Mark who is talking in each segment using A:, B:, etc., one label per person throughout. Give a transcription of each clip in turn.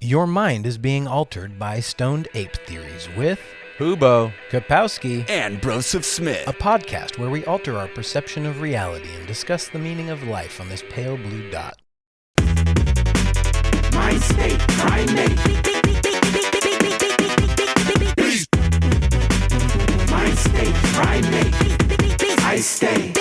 A: Your mind is being altered by stoned ape theories with
B: Hubo,
A: Kapowski,
C: and Broseph Smith.
A: a podcast where we alter our perception of reality and discuss the meaning of life on this pale blue dot.
C: My state, primate. My state, primate. I stay.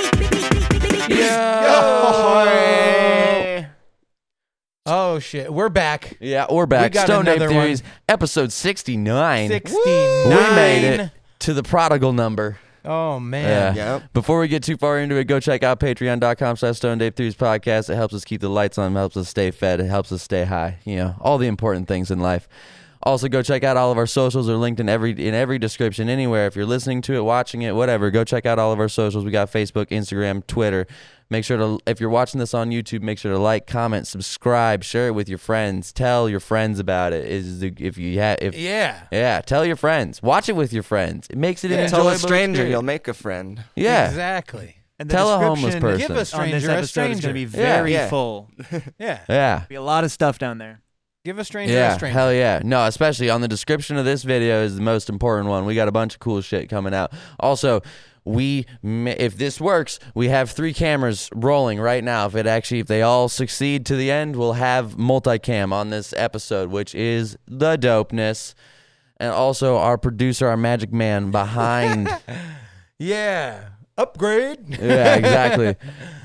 A: Oh shit, we're back.
B: Yeah, we're back.
A: We got
B: Stoned Ape
A: another
B: Theories, episode 69.
A: 69.
B: We made it to the prodigal number.
A: Oh man.
C: Yep.
B: Before we get too far into it, go check out patreon.com/Stoned Ape Theories podcast. It helps us keep the lights on, helps us stay fed, it helps us stay high. You know, all the important things in life. Also, go check out all of our socials. Are linked in every description, anywhere. If you're listening to it, watching it, whatever, go check out all of our socials. We got Facebook, Instagram, Twitter. Make sure to, if you're watching this on YouTube, make sure to like, comment, subscribe, share it with your friends. Tell your friends about it. Tell your friends. Watch it with your friends. It makes it an enjoyable
D: Tell a stranger,
B: experience.
D: you'll make a friend.
B: Yeah.
A: Exactly.
E: And the
B: Tell a homeless
E: description
B: person.
A: Give a
E: on
A: stranger
E: this
A: a
E: episode
A: stranger.
E: is going to be very
D: Yeah.
E: full.
A: Yeah.
B: Yeah.
E: Be a lot of stuff down there.
A: Give a stranger a
B: Yeah,
A: stranger.
B: hell yeah. No, especially on the description of this video is the most important one. We got a bunch of cool shit coming out. Also, if this works, we have 3 cameras rolling right now. If they all succeed to the end, we'll have multicam on this episode, which is the dopeness. And also our producer, our magic man behind.
A: Yeah. Upgrade.
B: Yeah, exactly.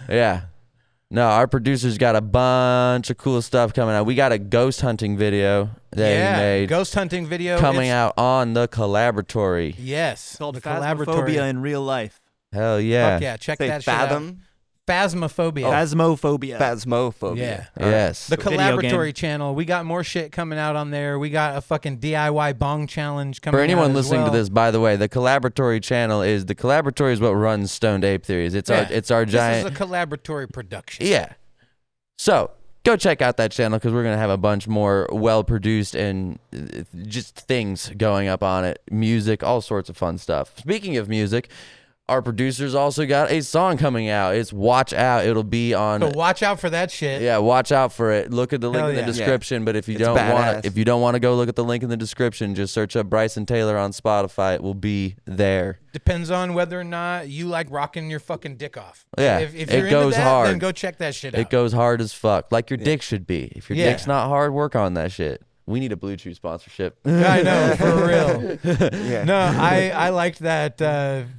B: Yeah. No, our producer's got a bunch of cool stuff coming out. We got a ghost hunting video that he made
A: Ghost hunting video
B: coming out on the Collaboratory.
A: Yes.
E: It's called
A: the
E: Phasmophobia in real life.
B: Hell yeah.
A: Fuck yeah, check
D: Say
A: that shit
D: fathom.
A: out. Phasmophobia.
E: Phasmophobia.
D: Phasmophobia.
A: Yeah.
B: Yes.
A: The
E: Video game.
A: Collaboratory channel. We got more shit coming out on there. We got a fucking DIY Boŋg challenge coming out.
B: For anyone
A: as
B: listening
A: well.
B: to this, by the way, the Collaboratory channel is what runs Stoned Ape Theories. It's our giant.
A: This is a Collaboratory production.
B: Yeah. So go check out that channel because we're gonna have a bunch more well-produced and just things going up on it. Music, all sorts of fun stuff. Speaking of music, our producers also got a song coming out. It's Watch Out. It'll be on.
A: So watch out for that shit.
B: Yeah, watch out for it. Look at the link
A: Hell
B: in the
A: yeah.
B: description. But if you
D: It's
B: don't want
D: badass.
B: if you don't want to go look at the link in the description, just search up Bryson Taylor on Spotify. It will be there.
A: Depends on whether or not you like rocking your fucking dick off.
B: Yeah,
A: If
B: it
A: you're
B: goes
A: into that,
B: hard.
A: then go check that shit out.
B: It goes hard as fuck, like your dick should be. If your
A: Yeah.
B: dick's not hard, work on that shit. We need a Blue Chew sponsorship.
A: I know, for real.
D: Yeah.
A: No, I liked that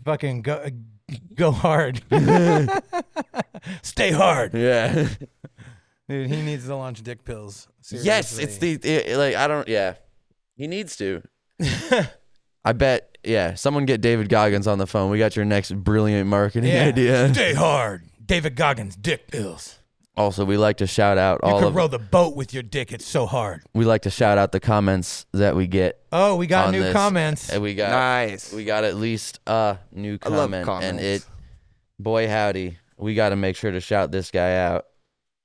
A: fucking go hard. Stay hard.
B: Yeah.
A: Dude, he needs to launch dick pills.
B: Yes,
A: Seriously.
B: He needs to. I bet. Yeah, someone get David Goggins on the phone. We got your next brilliant marketing idea.
A: Stay hard. David Goggins dick pills.
B: Also, we like to shout out
A: You
B: all
A: can
B: of.
A: row the boat with your dick. It's so hard.
B: We like to shout out the comments that we get.
A: Oh, we got
B: On
A: new
B: this.
A: comments.
B: And we got
D: Nice.
B: at least a new
D: I love
B: comment, and
D: comments.
B: boy howdy, we got to make sure to shout this guy out.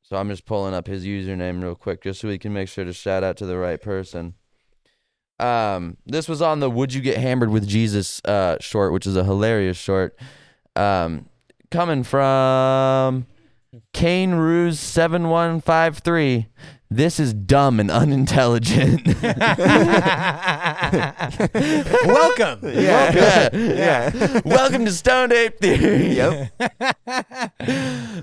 B: So I'm just pulling up his username real quick, just so we can make sure to shout out to the right person. This was on the "Would You Get Hammered with Jesus" short, which is a hilarious short. Coming from Kane Ruse 7153. This is dumb and unintelligent.
A: Welcome.
B: Yeah. Welcome to Stoned Ape Theory.
D: Yep.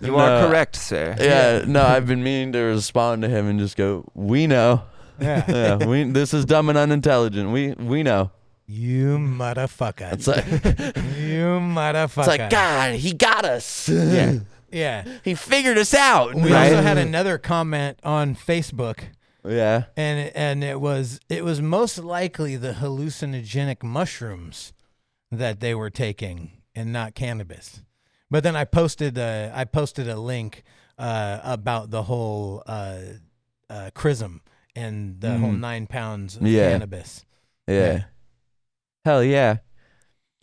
D: You are correct, sir.
B: Yeah, no, I've been meaning to respond to him and just go, we know.
A: Yeah.
B: Yeah, this is dumb and unintelligent. We know.
A: You motherfucker.
B: It's like,
A: You motherfucker.
B: it's like, God, he got us.
D: Yeah.
A: Yeah.
B: He figured us out.
A: We
D: Right.
A: also had another comment on Facebook,
B: Yeah.
A: and it was most likely the hallucinogenic mushrooms that they were taking and not cannabis. But then I posted a link about the whole chrism and the whole 9 pounds of
B: Yeah.
A: cannabis.
B: Yeah. Hell yeah.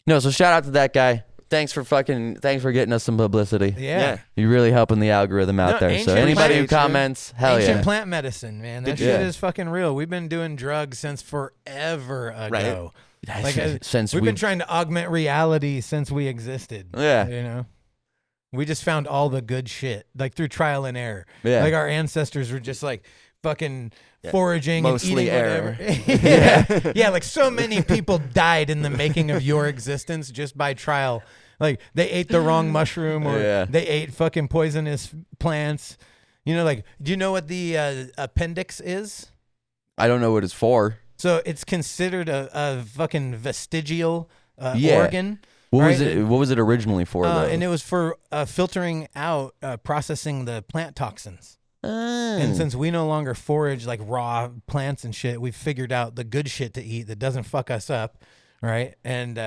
B: No, so shout out to that guy. Thanks for getting us some publicity.
A: Yeah.
B: You're really helping the algorithm out
A: No,
B: there. So
A: ancient
B: anybody who
D: plant-
B: comments, hell
A: Ancient
B: yeah.
A: plant medicine, man. That
B: Did
A: shit
B: you-
A: is fucking real. We've been doing drugs since forever ago. Like,
B: Since
A: we've been trying to augment reality since we existed.
B: Yeah.
A: You know? We just found all the good shit, like through trial and error.
B: Yeah.
A: Like our ancestors were just like, fucking foraging
D: Mostly
A: and eating
D: air.
A: whatever. Yeah, like so many people died in the making of your existence just by trial. Like they ate the wrong mushroom or they ate fucking poisonous plants. You know, like, do you know what the appendix is?
B: I don't know what it's for.
A: So it's considered a fucking vestigial organ.
B: What was it? What was it originally for? Though?
A: And it was for filtering out, processing the plant toxins. And since we no longer forage like raw plants and shit, we've figured out the good shit to eat that doesn't fuck us up, right? And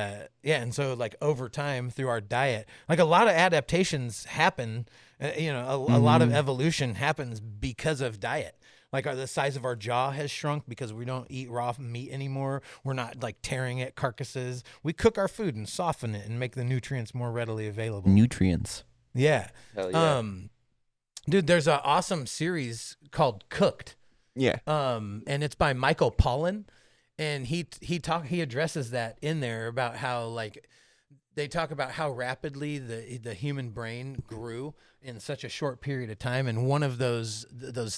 A: and so like over time through our diet, like a lot of adaptations happen. A lot of evolution happens because of diet. Like the size of our jaw has shrunk because we don't eat raw meat anymore. We're not like tearing at carcasses. We cook our food and soften it and make the nutrients more readily available.
B: Nutrients.
A: Yeah.
B: Hell yeah.
A: Dude, there's an awesome series called Cooked.
D: Yeah.
A: And it's by Michael Pollan, and he addresses that in there about how like they talk about how rapidly the human brain grew in such a short period of time, and one of those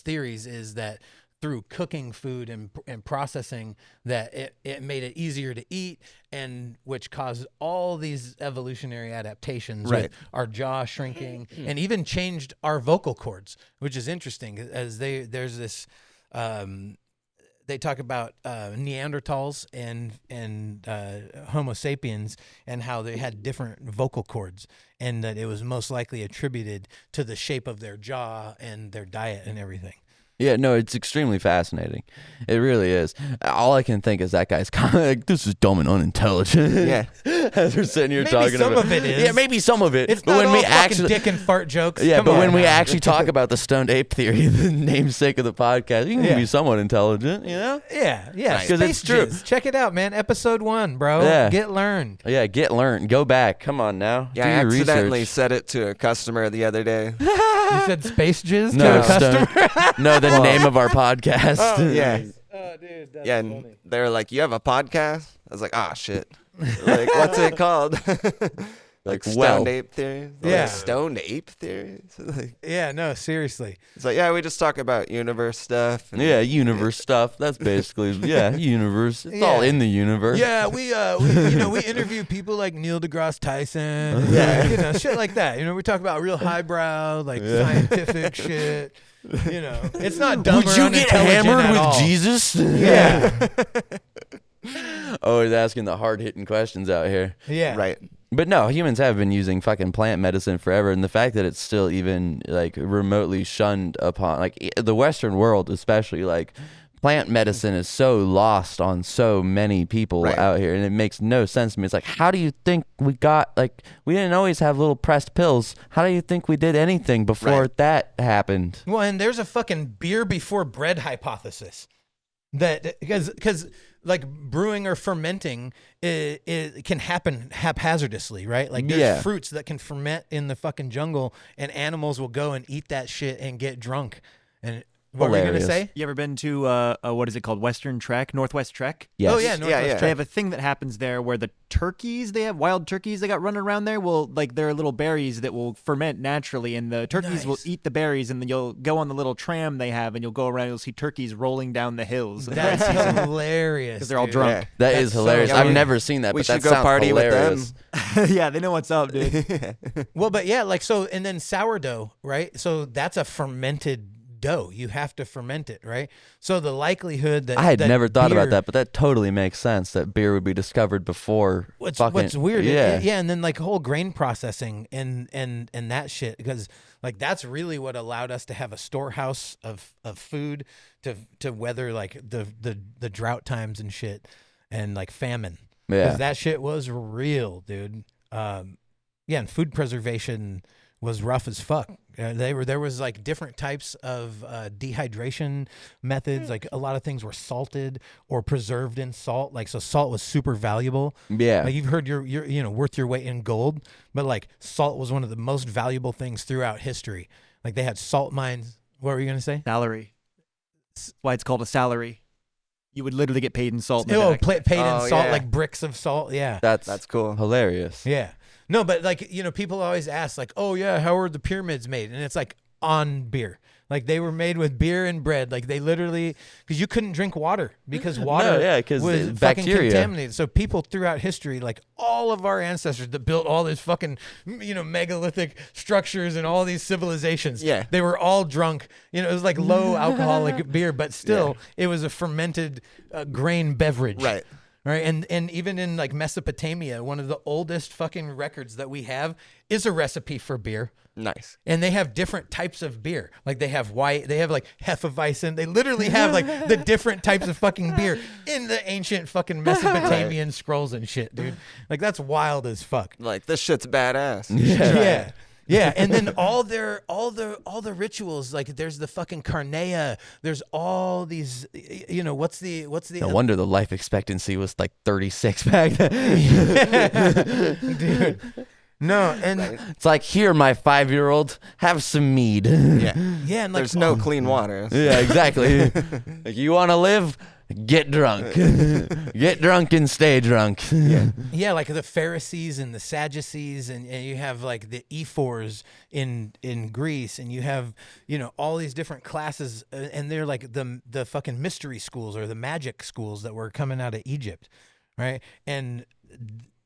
A: theories is that through cooking food and processing that it made it easier to eat, and which caused all these evolutionary adaptations with our jaw shrinking and even changed our vocal cords, which is interesting as there's this they talk about Neanderthals and Homo sapiens and how they had different vocal cords, and that it was most likely attributed to the shape of their jaw and their diet and everything.
B: Yeah, no, it's extremely fascinating. It really is. All I can think is that guy's kind of like, this is dumb and unintelligent.
D: Yeah.
B: As we're sitting here
A: Maybe
B: talking
A: some
B: about
A: of it is.
B: Yeah, maybe some of it.
A: It's
B: but
A: not
B: when
A: all
B: we
A: fucking
B: actually
A: dick and fart jokes.
B: Yeah,
A: Come
B: but
A: on
B: when we
A: now.
B: actually talk about the stoned ape theory, the namesake of the podcast, you can
A: Yeah.
B: be somewhat intelligent, you know?
A: Yeah.
B: Because
A: Space
B: it's true.
A: Jizz. Check it out, man. Episode 1, bro.
B: Yeah.
A: Get learned.
B: Yeah, get learned. Go back. Come on now.
D: Yeah,
B: Do
D: I
B: your
D: accidentally
B: research.
D: said it to a customer the other day.
A: You said Space Jizz
B: No,
A: to a customer?
B: no, the name of our podcast.
D: Yeah.
A: Oh, dude, that's
D: Yeah, and they were like, "You have a podcast?" I was like, "Ah, shit." Like, what's it called? Like stoned ape theory?
A: Yeah.
D: Like, stoned ape theory? Like,
A: Yeah, no, seriously.
D: it's like, yeah, we just talk about universe stuff. And
B: Yeah, universe stuff. That's basically universe. It's
A: Yeah.
B: all in the universe.
A: Yeah, we interview people like Neil deGrasse Tyson, shit like that. We talk about real highbrow, like scientific shit. It's not dumb
B: Would
A: or
B: you get
A: unintelligent
B: hammered
A: at
B: with
A: all.
B: Jesus?
A: Yeah,
B: Always asking the hard hitting questions out here.
A: yeah,
D: Right.
B: But no, humans have been using fucking plant medicine forever, and the fact that it's still even like remotely shunned upon, like the Western world especially, like plant medicine is so lost on so many people
D: Right.
B: out here, and it makes no sense to me. It's like, how do you think we got, like, we didn't always have little pressed pills. How do you think we did anything before
D: Right.
B: that happened?
A: Well, and there's a fucking beer before bread hypothesis that because like brewing or fermenting it can happen haphazardously, right? Like there's fruits that can ferment in the fucking jungle, and animals will go and eat that shit and get drunk. And what were you gonna
B: Hilarious.
A: say?
E: You ever been to what is it called? Western Trek, Northwest Trek?
B: Yes.
A: Oh yeah, Northwest
D: yeah.
E: They
A: Trek.
E: have a thing that happens there where the turkeys, they have wild turkeys they got running around there. Well, like there are little berries that will ferment naturally, and the turkeys will
A: Nice.
E: eat the berries, and then you'll go on the little tram they have, and you'll go around, you'll see turkeys rolling down the hills.
A: That's hilarious.
E: Because they're all
A: dude.
E: drunk.
B: That
A: That's
B: is
A: so
B: hilarious.
A: funny.
B: I've never seen that,
D: We
B: but
D: should
B: that
D: go
B: sounds
D: party
B: hilarious.
D: with them.
E: Yeah, they know what's up, dude.
A: Well, but yeah, like so, and then sourdough, right? So that's a fermented dough. You have to ferment it, right? So the likelihood that
B: I had
A: that
B: never thought about
A: beer-
B: that, but that totally makes sense. That beer would be discovered before.
A: What's
B: fucking,
A: weird?
B: Yeah.
A: Yeah, and then like whole grain processing and that shit, because like that's really what allowed us to have a storehouse of food to weather like the drought times and shit and like famine.
B: Yeah.
A: Because that shit was real, dude. Yeah, and food preservation was rough as fuck. There was like different types of dehydration methods. Like a lot of things were salted or preserved in salt. Like so, salt was super valuable.
B: Yeah.
A: Like you've heard you're worth your weight in gold, but like salt was one of the most valuable things throughout history. Like they had salt mines. What were you gonna say?
E: Salary. That's why it's called a salary. You would literally get paid in salt. In the
A: Oh,
E: back.
A: paid in
D: Oh,
A: salt,
D: yeah.
A: like bricks of salt. Yeah.
D: That's cool.
B: hilarious.
A: Yeah. No, but like, people always ask like, oh yeah, how were the pyramids made? And it's like on beer. Like they were made with beer and bread. Like they literally, because you couldn't drink water because water was fucking
B: bacteria.
A: contaminated. So people throughout history, like all of our ancestors that built all this fucking, megalithic structures and all these civilizations, they were all drunk. It was like low alcoholic beer, but still it was a fermented grain beverage.
D: Right.
A: Right. And even in like Mesopotamia, one of the oldest fucking records that we have is a recipe for beer.
D: Nice.
A: And they have different types of beer. Like they have white, they have like Hefeweizen. They literally have like the different types of fucking beer in the ancient fucking Mesopotamian scrolls and shit, dude. Like that's wild as fuck.
D: Like this shit's badass.
A: Yeah, and then all the rituals, like there's the fucking carnea, there's all these, what's the
B: No wonder the life expectancy was like 36 back then.
A: Dude. No, and
B: it's like, here, my 5-year-old, have some mead.
A: Yeah, and like
D: there's no clean water.
B: Yeah, exactly. Like, you want to live? Get drunk. Get drunk and stay drunk.
A: Yeah, like the Pharisees and the Sadducees, and you have like the ephors in Greece, and you have all these different classes, and they're like the fucking mystery schools or the magic schools that were coming out of Egypt, right? And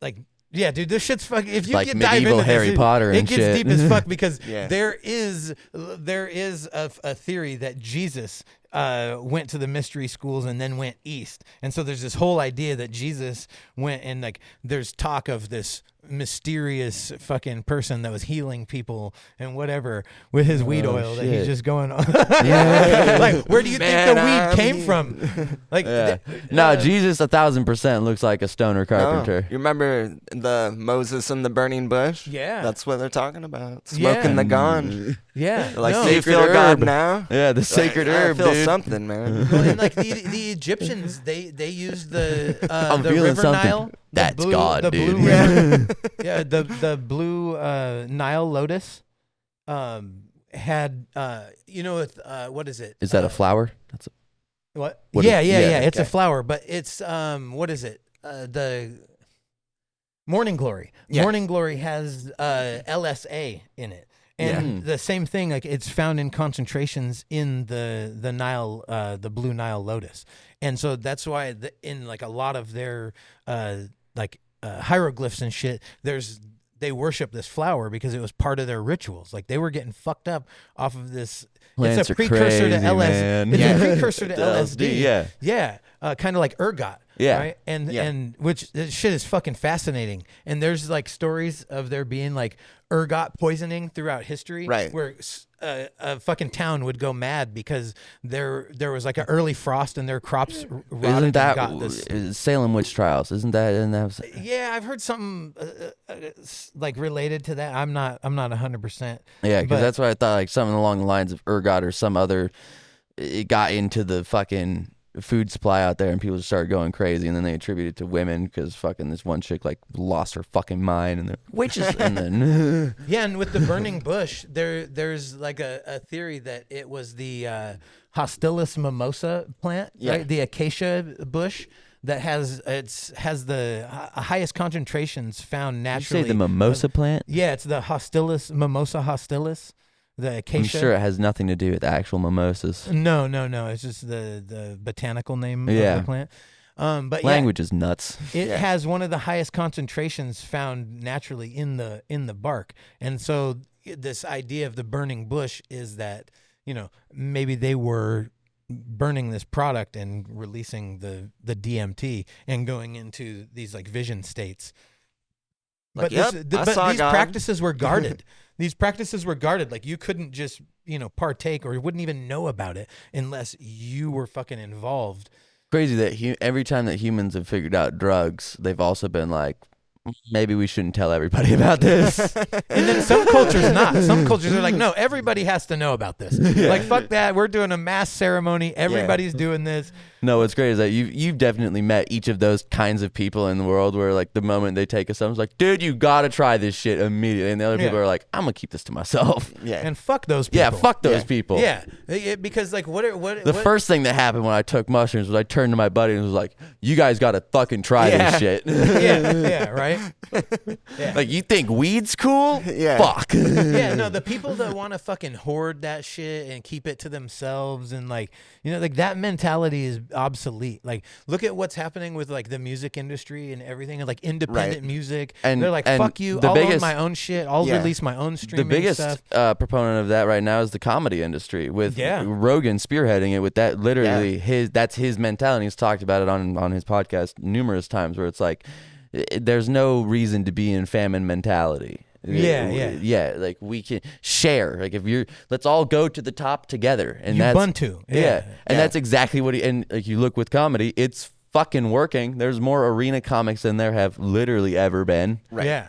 A: like. Yeah, dude, this shit's fucking. If you
B: like
A: get dive
B: medieval
A: into
B: Harry
A: this,
B: Potter and
A: it gets
B: shit.
A: deep as fuck because there is a theory that Jesus went to the mystery schools and then went east, and so there's this whole idea that Jesus went and like there's talk of this mysterious fucking person that was healing people and whatever with his weed oil that he's just going on. Like, where do you think the weed came from? Like,
B: no, Jesus 1,000% looks like a stoner carpenter.
D: No. You remember the Moses and the burning bush?
A: Yeah,
D: that's what they're talking about. Smoking the ganj.
A: Yeah,
D: Like, do you feel God now?
B: Yeah, the sacred herb.
D: I feel
B: dude.
D: something, man.
A: Well, and like the Egyptians, they used the
B: feeling
A: river
B: something.
A: Nile.
B: That's God,
A: the
B: dude.
A: Blue river, the blue Nile lotus had what is it?
B: Is that a flower? That's
A: what?
B: What
A: Yeah,
B: is-
A: it's a flower, but it's what is it? The morning glory.
D: Yeah.
A: Morning glory has LSA in it. And the same thing, like it's found in concentrations in the Nile, the blue Nile lotus, and so that's why in like a lot of their hieroglyphs and shit, they worship this flower because it was part of their rituals. Like they were getting fucked up off of this.
B: Plants
A: it's a
B: are
A: precursor
B: crazy,
A: to LSD.
B: man.
A: It's a precursor to
B: LSD,
A: yeah. Kind of like ergot.
B: Yeah.
A: Right? And which this shit is fucking fascinating. And there's like stories of there being like ergot poisoning throughout history.
D: Right.
A: Where a fucking town would go mad because there was like an early frost and their crops rotted.
B: Isn't that
A: and got this.
B: Salem witch trials? Isn't that in that?
A: Yeah, I've heard something like related to that. I'm not 100%.
B: Yeah, because
A: but-
B: that's what I thought. Like something along the lines of ergot or some other. It got into the fucking food supply out there, and people just started going crazy, and then they attributed it to women because fucking this one chick like lost her fucking mind, and they're witches, and then
A: Yeah, and with the burning bush, there's like a theory that it was the Hostilis mimosa plant, right? The acacia bush that has the highest concentrations found
B: you
A: naturally.
B: say the mimosa plant.
A: Yeah, it's the Hostilis mimosa hostilis, the acacia.
B: I'm sure it has nothing to do with actual mimosas.
A: No. It's just the botanical name of
B: Yeah.
A: the plant. But
B: Language is nuts.
A: it has one of the highest concentrations found naturally in the bark, and so this idea of the burning bush is that maybe they were burning this product and releasing the DMT and going into these like vision states.
D: Like,
A: But these
D: God.
A: practices were guarded. These practices were guarded. Like you couldn't just partake or wouldn't even know about it unless you were fucking involved.
B: Crazy that every time that humans have figured out drugs, they've also been like, maybe we shouldn't tell everybody about this.
A: And then some cultures not. Some cultures are like, no, everybody has to know about this. Like, fuck that. We're doing a mass ceremony. Everybody's doing this.
B: No, what's great is that you've definitely met each of those kinds of people in the world where like the moment they take us, someone's like, dude, you gotta try this shit immediately, and the other people are like, I'm gonna keep this to myself.
D: Yeah.
A: And fuck those people.
B: Yeah, fuck those people.
A: Yeah, because like
B: The first thing that happened when I took mushrooms was I turned to my buddy and was like, you guys gotta fucking try this shit.
A: yeah, right. right? Yeah.
B: Like, you think weed's cool?
D: Yeah.
B: Fuck.
A: Yeah, no, the people that want to fucking hoard that shit and keep it to themselves and like, you know, like that mentality is obsolete. Like, look at what's happening with like the music industry and everything, and like independent music.
B: And
A: they're like,
B: and
A: fuck you,
B: the
A: I'll
B: biggest-
A: own my own shit. I'll
D: Yeah.
A: release my own
B: The
A: streaming
B: biggest
A: stuff.
B: proponent of that right now is the comedy industry, with
A: Yeah.
B: Rogan spearheading it with that. Literally, that's his mentality. He's talked about it on his podcast numerous times, where it's like, there's no reason to be in famine mentality.
A: Yeah.
B: Like, we can share. Like, let's all go to the top together, and
A: Ubuntu.
B: and that's exactly what and like, you look with comedy, it's fucking working. There's more arena comics than there have literally ever been.
D: Right.
A: Yeah.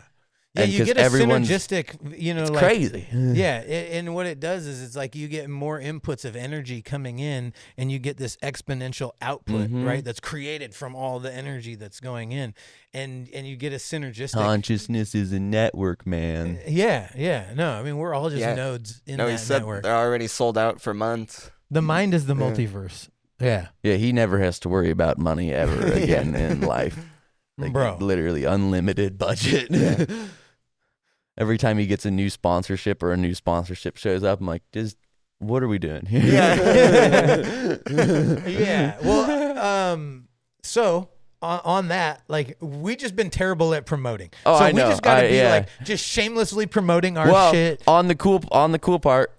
A: Yeah,
B: And
A: you
B: 'cause
A: get a
B: everyone's-
A: synergistic, you know,
B: It's
A: like
B: crazy.
A: Yeah, and what it does is it's like you get more inputs of energy coming in, and you get this exponential output, right? That's created from all the energy that's going in, and you get a synergistic.
B: Consciousness is a network, man.
A: Yeah. No, I mean we're all just
D: Yeah.
A: nodes in
D: No, he
A: that
D: said
A: network.
D: they're already sold out for months.
A: The mind is the multiverse. Yeah,
B: Yeah, he never has to worry about money ever again in life. Like,
A: bro.
B: literally unlimited budget. Every time he gets a new sponsorship or a new sponsorship shows up, I'm like, what are we doing here?
A: Yeah. Well, so on that, like we just been terrible at promoting.
B: Oh,
A: so
B: I
A: we
B: know.
A: just got to be
B: Yeah.
A: like just shamelessly promoting our
B: Well,
A: shit.
B: on the cool part,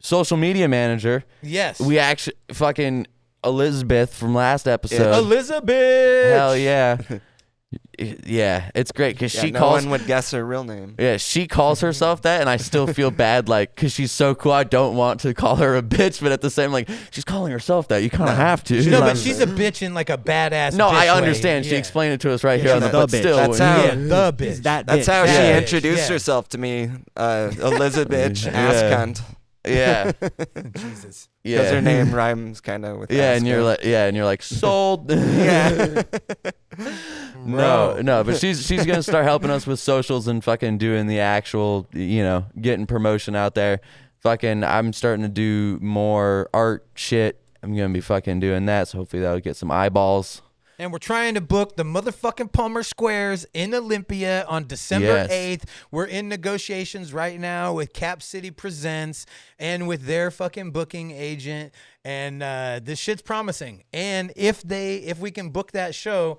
B: social media manager.
A: Yes.
B: We actually fucking Elizabeth from last episode.
A: Elizabeth.
B: Hell yeah. Yeah, it's great because
D: Yeah,
B: she
D: no
B: calls.
D: one would guess her real name.
B: Yeah, she calls herself that, and I still feel bad, like, because she's so cool. I don't want to call her a bitch, but at the same, like, she's calling herself that. You kind of have to.
A: No,
B: Like-
A: but she's a bitch in like a badass.
B: No,
A: bitch
B: I
A: way.
B: understand. She
A: Yeah.
B: explained it to us right here on the.
E: the
B: But
E: bitch.
B: still,
D: That's
B: when
D: how-
B: you-
A: Yeah, the bitch.
E: Is that
D: That's
E: bitch.
D: how
A: Yeah.
D: she introduced
A: Yeah.
D: herself to me. Elizabeth ass
B: Yeah.
D: cunt.
B: yeah,
A: Jesus.
D: Because her
B: yeah,
D: name rhymes kind of with
B: yeah,
D: ass
B: and you're
D: cunt.
B: like, sold.
D: Yeah.
B: No, but she's gonna start helping us with socials and fucking doing the actual, getting promotion out there. Fucking, I'm starting to do more art shit. I'm gonna be fucking doing that, so hopefully that'll get some eyeballs.
A: And we're trying to book the motherfucking Palmer Squares in Olympia on December
B: Yes.
A: 8th. We're in negotiations right now with Cap City Presents and with their fucking booking agent. And this shit's promising. And if we can book that show,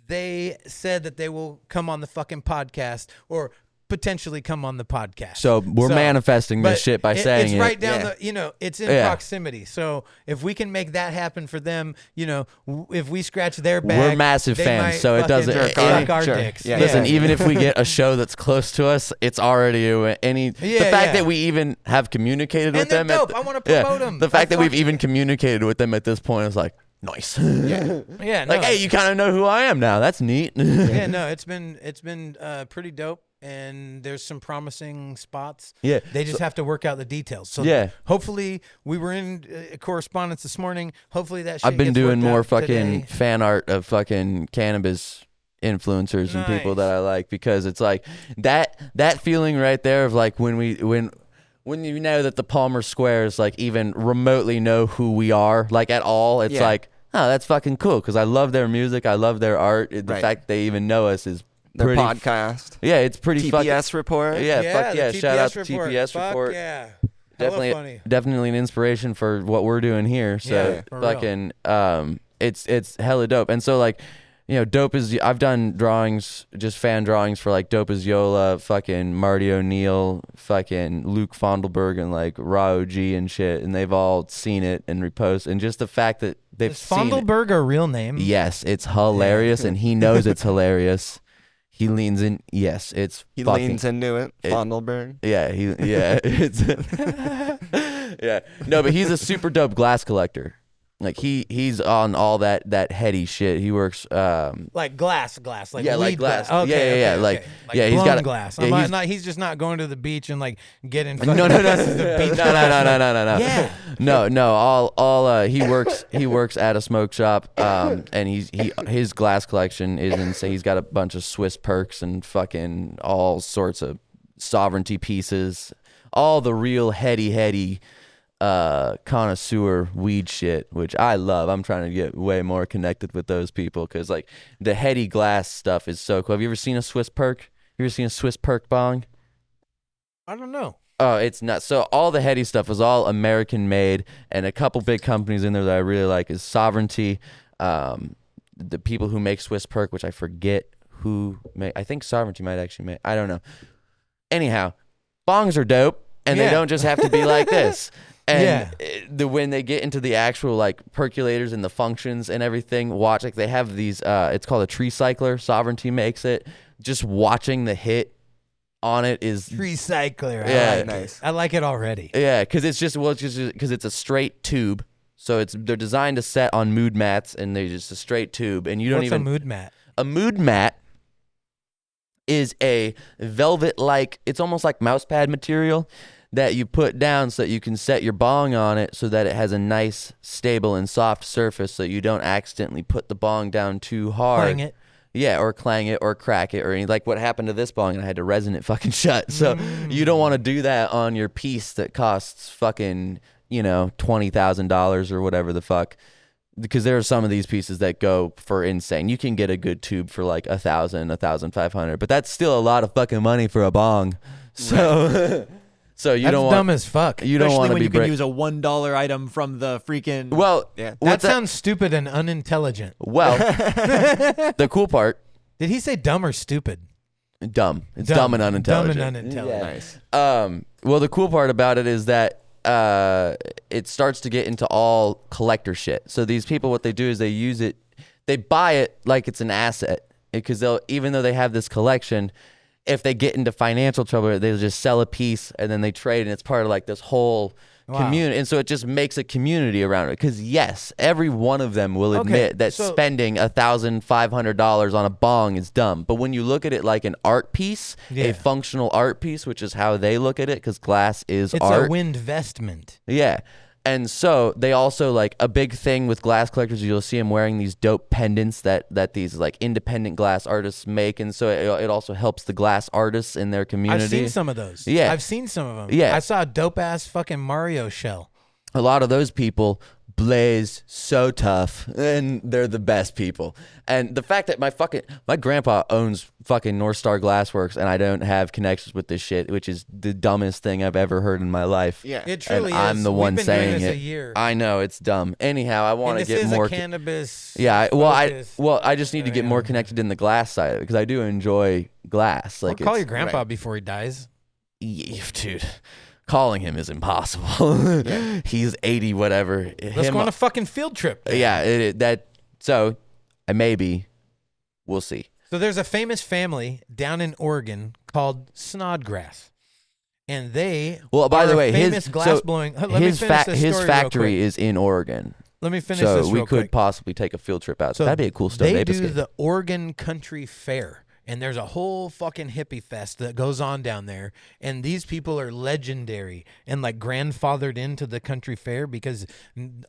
A: they said that they will come on the fucking podcast or potentially come on the podcast.
B: So we're manifesting this
A: but
B: shit by saying
A: it's
B: it.
A: right down
D: Yeah.
A: it's in
B: Yeah.
A: proximity. So if we can make that happen for them, if we scratch their back,
B: We're massive
A: they
B: fans,
A: might
B: so it
A: fucking
B: doesn't-
A: suck our
D: Sure.
A: dicks.
D: Yeah.
B: Listen, even if we get a show that's close to us, it's already the fact that we even have communicated with
A: they're
B: them.
A: dope. I wanna promote 'em.
B: The fact that we've
A: fuck-
B: even communicated with them at this point is like nice.
A: yeah,
B: Like,
A: no.
B: hey, you kind of know who I am now. That's neat.
A: Yeah, no, it's been pretty dope, and there's some promising spots.
B: Yeah.
A: They just have to work out the details. So
B: Yeah.
A: hopefully we were in correspondence this morning. Hopefully that shit
B: I've been
A: gets
B: doing
A: worked
B: more
A: out
B: fucking
A: today.
B: fan art of fucking cannabis influencers and people
A: Nice.
B: that I like, because it's like that feeling right there of like when you know that the Palmer Squares like even remotely know who we are, like at all. It's
D: Yeah.
B: like, oh, that's fucking cool, because I love their music, I love their art. The
D: Right.
B: fact they even know us is
D: Their
B: pretty.
D: podcast.
B: Yeah, it's pretty fucking.
D: TPS report.
B: Yeah, fuck
A: the
B: yeah! Shout out to
A: report.
B: TPS
A: Fuck
B: report.
A: Yeah. Hella funny.
B: Definitely an inspiration for what we're doing here. So
A: Yeah, for real.
B: fucking it's hella dope. And so like, I've done drawings, just fan drawings for like DopeisYolo, fucking Marty O'Neill, fucking Luke Fondelberg, and like Raw OG and shit, and they've all seen it and repost, and just the fact that they've
A: Is
B: seen it.
A: Fondelberg a real name?
B: Yes, it's hilarious, and he knows it's hilarious. He leans in. Yes, it's
D: He
B: fucking,
D: leans into it. Fondelberg.
B: Yeah, it's yeah. No, but he's a super dope glass collector. Like he's on all that heady shit. He works
A: Like glass, like
B: Yeah, like
A: weed
B: glass.
A: Okay,
B: Yeah,
A: okay,
B: like-
A: okay.
B: yeah, he's
A: blown
B: got a-
A: glass.
B: yeah,
A: He's just not going to the beach and like getting.
B: no, no, no, no,
A: beach
B: no.
A: Yeah.
B: No. All he works at a smoke shop. And his glass collection is insane. He's got a bunch of Swiss perks and fucking all sorts of sovereignty pieces. All the real heady connoisseur weed shit, which I love. I'm trying to get way more connected with those people because like the heady glass stuff is so cool. Have you ever seen a Swiss perk? You ever seen a Swiss perk bong?
A: I don't know.
B: Oh, it's nuts. So all the heady stuff is all American made, and a couple big companies in there that I really like is Sovereignty. The people who make Swiss perk, which I forget who make. I think Sovereignty might actually make. I don't know. Anyhow, bongs are dope, and they don't just have to be like this. And when they get into the actual like percolators and the functions and everything, watch like they have these. It's called a tree cycler. Sovereignty makes it. Just watching the hit on it is
A: Recycler.
B: Yeah,
D: nice.
A: I like it already.
B: Yeah, because it's just because it's a straight tube. So they're designed to set on mood mats, and they're just a straight tube, and you don't
A: What's
B: even
A: a mood mat?
B: A mood mat is a velvet-like, it's almost like mouse pad material that you put down so that you can set your bong on it so that it has a nice, stable, and soft surface so you don't accidentally put the bong down too hard.
A: Clang it.
B: Yeah, or clang it or crack it or anything. Like what happened to this bong, and I had to resin it fucking shut. So you don't want to do that on your piece that costs fucking, $20,000 or whatever the fuck. Because there are some of these pieces that go for insane. You can get a good tube for like $1,000, $1,500, but that's still a lot of fucking money for a bong. So, so you
A: That's
B: don't
A: dumb
B: want
A: as fuck.
B: you don't want
E: Especially
B: to
E: when
B: be
E: you can
B: break-
E: use a $1 item from the freaking.
B: Well,
D: Yeah.
A: That sounds stupid and unintelligent.
B: well. The cool part,
A: Did he say dumb or stupid?
B: dumb. It's dumb and unintelligent.
A: Dumb and unintelligent.
D: Nice.
B: Well, the cool part about it is that it starts to get into all collector shit. So these people, what they do is they use it, they buy it like it's an asset because even though they have this collection, if they get into financial trouble, they'll just sell a piece and then they trade, and it's part of like this whole community. And so it just makes a community around it. Because yes, every one of them will admit that spending $1,500 on a bong is dumb. But when you look at it like an art piece, a functional art piece, which is how they look at it, because glass is
A: It's
B: art.
A: a windvestment.
B: Yeah. And so they also like a big thing with glass collectors. You'll see them wearing these dope pendants that these like independent glass artists make, and so it also helps the glass artists in their community.
A: I've seen some of those.
B: Yeah.
A: I've seen some of them.
B: Yeah.
A: I saw a dope ass fucking Mario shell.
B: A lot of those people blaze so tough, and they're the best people. And the fact that my grandpa owns fucking North Star Glassworks, and I don't have connections with this shit, which is the dumbest thing I've ever heard in my life.
D: Yeah.
A: It truly
B: and I'm
A: is.
B: the
A: We've
B: one
A: been
B: saying
A: doing this
B: it.
A: a year.
B: I know it's dumb. Anyhow, I want to
A: And this
B: get
A: is
B: more.
A: a cannabis.
B: Yeah,
A: focused-
B: I just need to get more connected in the glass side of it because I do enjoy glass.
A: Or
B: Like,
A: call
B: it's-
A: your grandpa before he dies.
B: Yeah, dude. Calling him is impossible. He's 80, whatever.
A: Let's go on a fucking field trip.
B: Yeah, so we'll see.
A: So there's a famous family down in Oregon called Snodgrass. And they
B: Well, by
A: are
B: the
A: a
B: way,
A: famous
B: his
A: glass blowing. Let me finish this
B: his
A: story real
B: factory
A: quick.
B: is in Oregon.
A: Let me finish
B: So
A: this
B: we
A: real
B: could
A: quick.
B: possibly take a field trip out.
A: So
B: That'd be a cool stone
A: They
B: ape
A: do
B: escape.
A: the Oregon Country Fair, and there's a whole fucking hippie fest that goes on down there. And these people are legendary and like grandfathered into the country fair because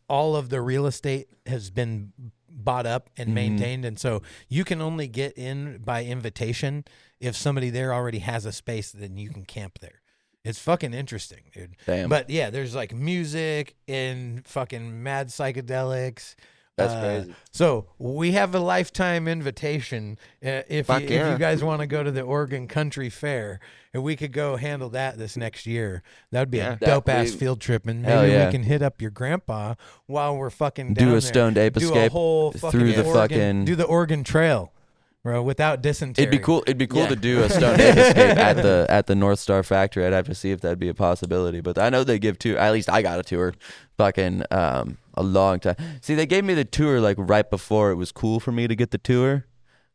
A: all of the real estate has been bought up and maintained, and so you can only get in by invitation. If somebody there already has a space, then you can camp there. It's fucking interesting, dude.
B: Damn.
A: But yeah, there's like music and fucking mad psychedelics.
B: That's crazy.
A: So we have a lifetime invitation if you guys want to go to the Oregon Country Fair, and we could go handle that this next year. That would be a dope ass field trip, and
B: Hell
A: maybe
B: yeah.
A: we can hit up your grandpa while we're fucking
B: Do
A: down
B: a
A: there.
B: stoned ape
A: do
B: escape
A: a whole
B: through
A: fucking
B: the
A: Oregon,
B: fucking-
A: do the Oregon Trail, bro, without dysentery.
B: It'd be cool to do a stone ape escape at the North Star factory. I'd have to see if that'd be a possibility. But I know they give tour. At least I got a tour, fucking a long time. See, they gave me the tour like right before it was cool for me to get the tour,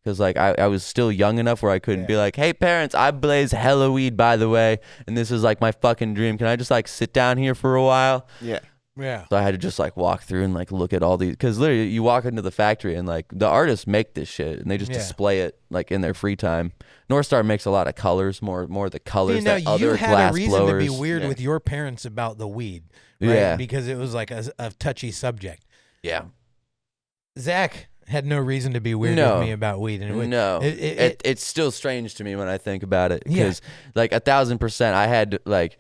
B: because like I was still young enough where I couldn't be like, hey parents, I blaze hella weed by the way, and this is like my fucking dream. Can I just like sit down here for a while?
D: Yeah.
A: Yeah.
B: So I had to just like walk through and like look at all these, because literally you walk into the factory and like the artists make this shit and they just display it like in their free time. North Star makes a lot of colors, more the colors
A: You know,
B: that other
A: you had
B: glass
A: a reason
B: blowers.
A: to be weird with your parents about the weed, right?
B: Yeah.
A: Because it was like a touchy subject.
B: Yeah.
A: Zach had no reason to be weird
B: No.
A: with me about weed. And
B: No, it's still strange to me when I think about it, because like 1,000%, I had like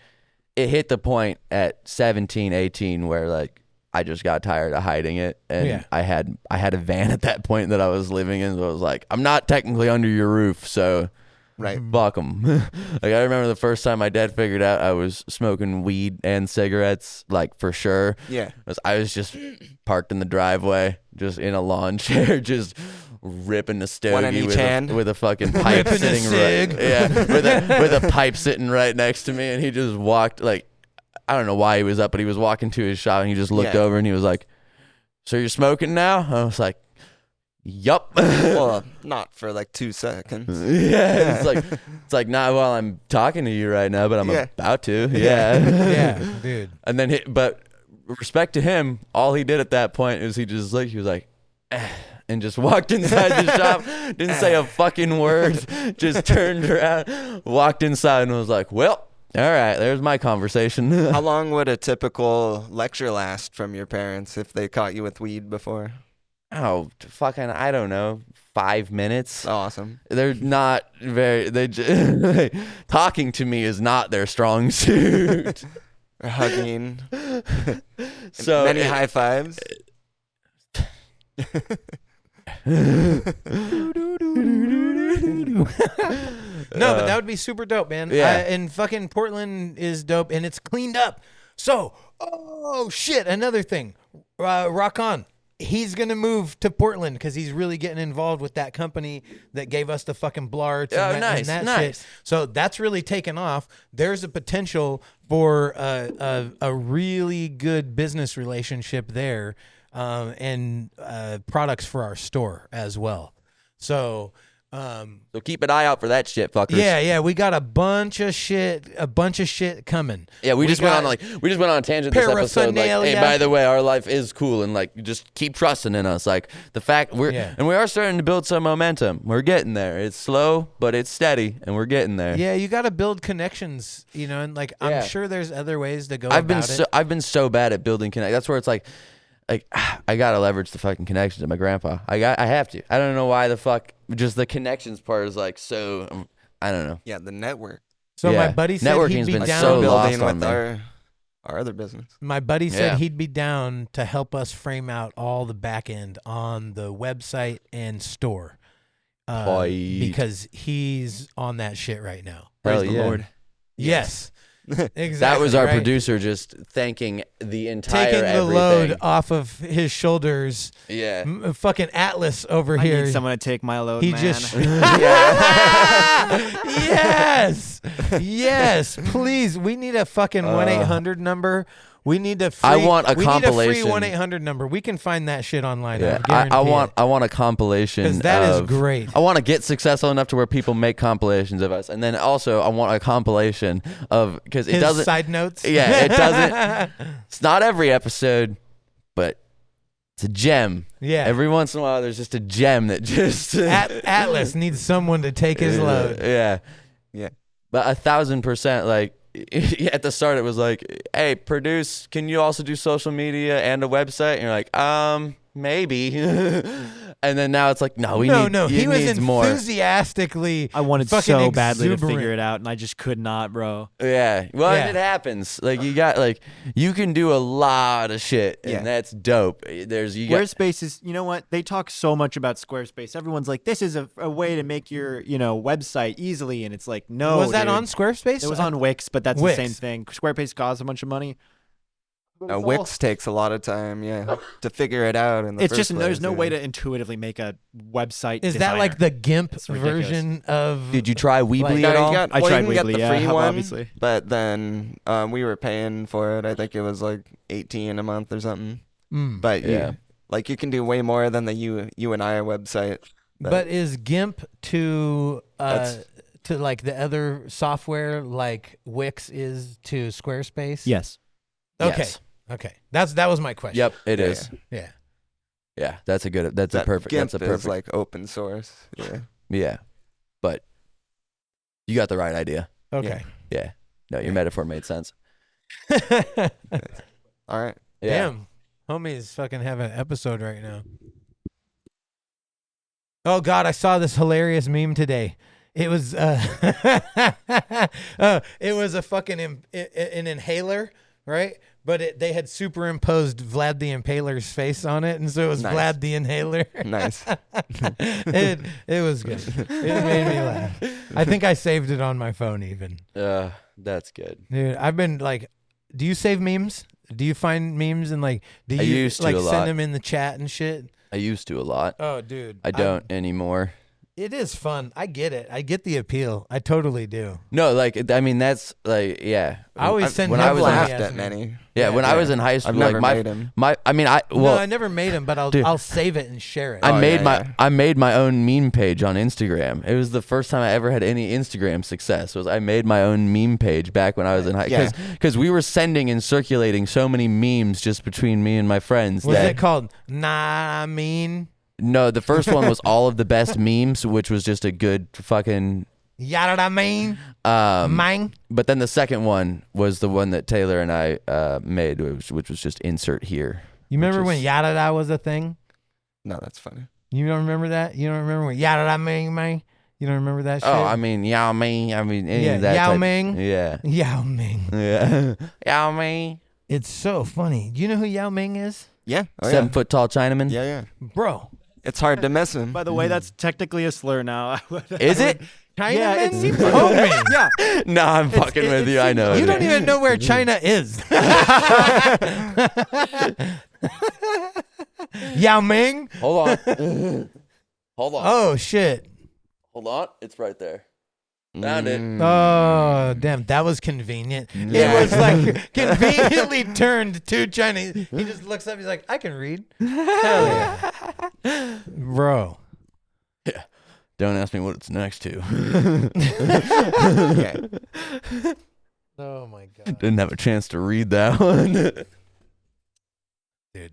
B: it hit the point at 17, 18 where like I just got tired of hiding it, and I had a van at that point that I was living in. So I was like, I'm not technically under your roof, so fuck 'em. Like I remember the first time my dad figured out I was smoking weed and cigarettes, like for sure.
D: Yeah.
B: I was just parked in the driveway, just in a lawn chair, just ripping the stogie with a fucking pipe sitting with a pipe sitting right next to me, and he just walked like, I don't know why he was up, but he was walking to his shop and he just looked over and he was like, "So you're smoking now?" I was like, "Yup."
D: Well, not for like 2 seconds.
B: It's like not while I'm talking to you right now, but I'm about to.
A: Yeah, dude.
B: And then but respect to him, all he did at that point is he was like and just walked inside the shop, didn't say a fucking word, just turned around, walked inside and was like, "Well, all right, there's my conversation."
D: How long would a typical lecture last from your parents if they caught you with weed before?
B: Oh, fucking, I don't know, 5 minutes.
D: Awesome.
B: They're not talking to me is not their strong suit.
D: Or hugging.
B: So
D: many high fives.
A: No, but that would be super dope, man.
B: Yeah.
A: And fucking Portland is dope, and it's cleaned up. So, oh shit, another thing. Rock on. He's gonna move to Portland because he's really getting involved with that company that gave us the fucking blarts and that shit. So that's really taken off. There's a potential for a really good business relationship there, and products for our store as well. So
B: so keep an eye out for that shit, fuckers.
A: Yeah, we got a bunch of shit coming.
B: Yeah, we just went on a tangent this episode. Like, hey, by the way, our life is cool, and like, just keep trusting in us. Like the fact and we are starting to build some momentum. We're getting there. It's slow, but it's steady, and we're getting there.
A: Yeah, you got to build connections, and like I'm sure there's other ways to go.
B: I've been so bad at building connections. That's where it's like I gotta leverage the fucking connections of my grandpa. I have to. I don't know why the fuck. Just the connections part is like so. I don't know.
D: Yeah, the network.
A: So my buddy said he'd be down
B: so
D: building
B: lost
D: with
B: on
D: our other business.
A: My buddy said he'd be down to help us frame out all the back end on the website and store, because he's on that shit right now.
B: Hell
E: Praise the Lord.
A: Yes. Exactly.
B: That was our producer just thanking the entire
A: taking the
B: everything.
A: load off of his shoulders.
B: Yeah.
A: Fucking Atlas over
E: I
A: here.
E: need someone to take my load,
A: He
E: man.
A: just yes, please. We need a fucking 1-800 number. We need a free.
B: I want a
A: we
B: compilation.
A: need a free 1-800 number. We can find that shit online.
B: Yeah, I want a compilation.
A: Because that is great.
B: I want to get successful enough to where people make compilations of us, and then also I want a compilation of because it
A: His
B: doesn't
A: side notes.
B: Yeah, it doesn't. It's not every episode, but it's a gem.
A: Yeah.
B: Every once in a while, there's just a gem that just
A: Atlas needs someone to take his load.
B: Yeah. But 1,000%, like. At the start, it was like, "Hey, produce. Can you also do social media and a website?" And you're like, maybe." And then now it's like, "No, we need." No,
A: he was
B: more.
A: Enthusiastically.
E: I wanted
A: fucking
E: so badly to
A: exuberant.
E: figure it out, and I just could not, bro.
B: Yeah. Well, and it happens. Like you can do a lot of shit, and that's dope.
E: Squarespace is, you know what? They talk so much about Squarespace. Everyone's like, this is a way to make your, website easily, and it's like, no.
A: Was that
E: dude.
A: on Squarespace?
E: It was on Wix, but that's
A: Wix.
E: the same thing. Squarespace costs a bunch of money.
D: Wix takes a lot of time, to figure it out.
E: It's just there's no way to intuitively make a website.
A: Is
E: designer.
A: that like the GIMP
E: It's ridiculous.
A: version of?
B: Did you try Weebly
D: No,
B: at all?
E: I tried
D: you can
E: Weebly,
D: get the free one,
E: obviously.
D: but then we were paying for it. I think it was like $18 a month or something. But you can do way more than the you and I website.
A: But is GIMP to like the other software like Wix is to Squarespace?
E: Yes.
A: Okay.
B: Yes.
A: Okay. That was my question.
B: Yep, it is.
A: Yeah.
B: Yeah, that's a
D: GIMP
B: perfect.
D: is like open source. Yeah.
B: Yeah, but you got the right idea.
A: Okay.
B: Yeah. No, your metaphor made sense.
D: All right.
B: Yeah.
A: Damn. Homie's fucking having an episode right now. Oh God, I saw this hilarious meme today. It was it was a fucking an inhaler, right? But they had superimposed Vlad the Impaler's face on it, and so it was
D: Nice.
A: Vlad the Inhaler.
D: Nice.
A: it was good. It made me laugh. I think I saved it on my phone even.
B: That's good.
A: Dude, I've been like, do you save memes? Do you find memes and like do you
B: used to
A: like
B: a
A: send
B: lot.
A: them in the chat and shit?
B: I used to a lot.
A: Oh, dude.
B: I don't anymore.
A: It is fun. I get it. I get the appeal. I totally do.
B: No, like I mean that's like yeah.
A: I always send
B: when
A: him
B: I was
D: laughed
A: funny
D: at
A: ass
D: many.
B: yeah, when I was in high
D: I've
B: school,
D: never
B: like
D: made him.
B: I mean I
A: No, I never made them, but
B: Dude.
A: I'll save it and share it.
B: I made
D: yeah.
B: I made my own meme page on Instagram. It was the first time I ever had any Instagram success. Was I made my own meme page back when I was in high
D: Yeah.
B: because we were sending and circulating so many memes just between me and my friends.
A: Was
B: that,
A: it called Nah I mean
B: No, the first one was all of the best memes, which was just a good fucking.
A: Yada I mean? Mine?
B: But then the second one was the one that Taylor and I made, which was just insert here.
A: You remember
B: which
A: when
B: is-
A: Yada Da was a thing?
D: No, that's funny.
A: You don't remember that? You don't remember when Yada I mean, man? You don't remember that shit?
B: Oh, I mean Yao Ming. I mean any
A: Yeah,
B: of that.
A: Yao
B: type-
A: Ming.
B: Yeah.
A: Yao Ming.
B: Yeah. Yao Ming.
A: It's so funny. Do you know who Yao Ming is?
D: Yeah. Oh,
B: 7-foot tall Chinaman.
D: Yeah, yeah.
A: Bro.
D: It's hard to miss him.
E: By the way, that's technically a slur now.
B: Is it?
A: China
E: Yeah, it
A: Man?
E: seems
A: Homie.
E: yeah.
B: No, I'm fucking with you. I know.
A: You
B: it
A: don't
B: is.
A: even know where China is. Yao Ming?
B: Hold on. Hold on.
A: Oh, shit.
B: Hold on. It's right there. Found it.
A: Oh, damn. That was convenient.
D: Yeah.
A: It was like conveniently turned to China. He just looks up. He's like, I can read. Hell yeah. Bro.
B: Yeah. Don't ask me what it's next to.
D: Yeah.
A: Oh, my God.
B: Didn't have a chance to read that one.
A: Dude.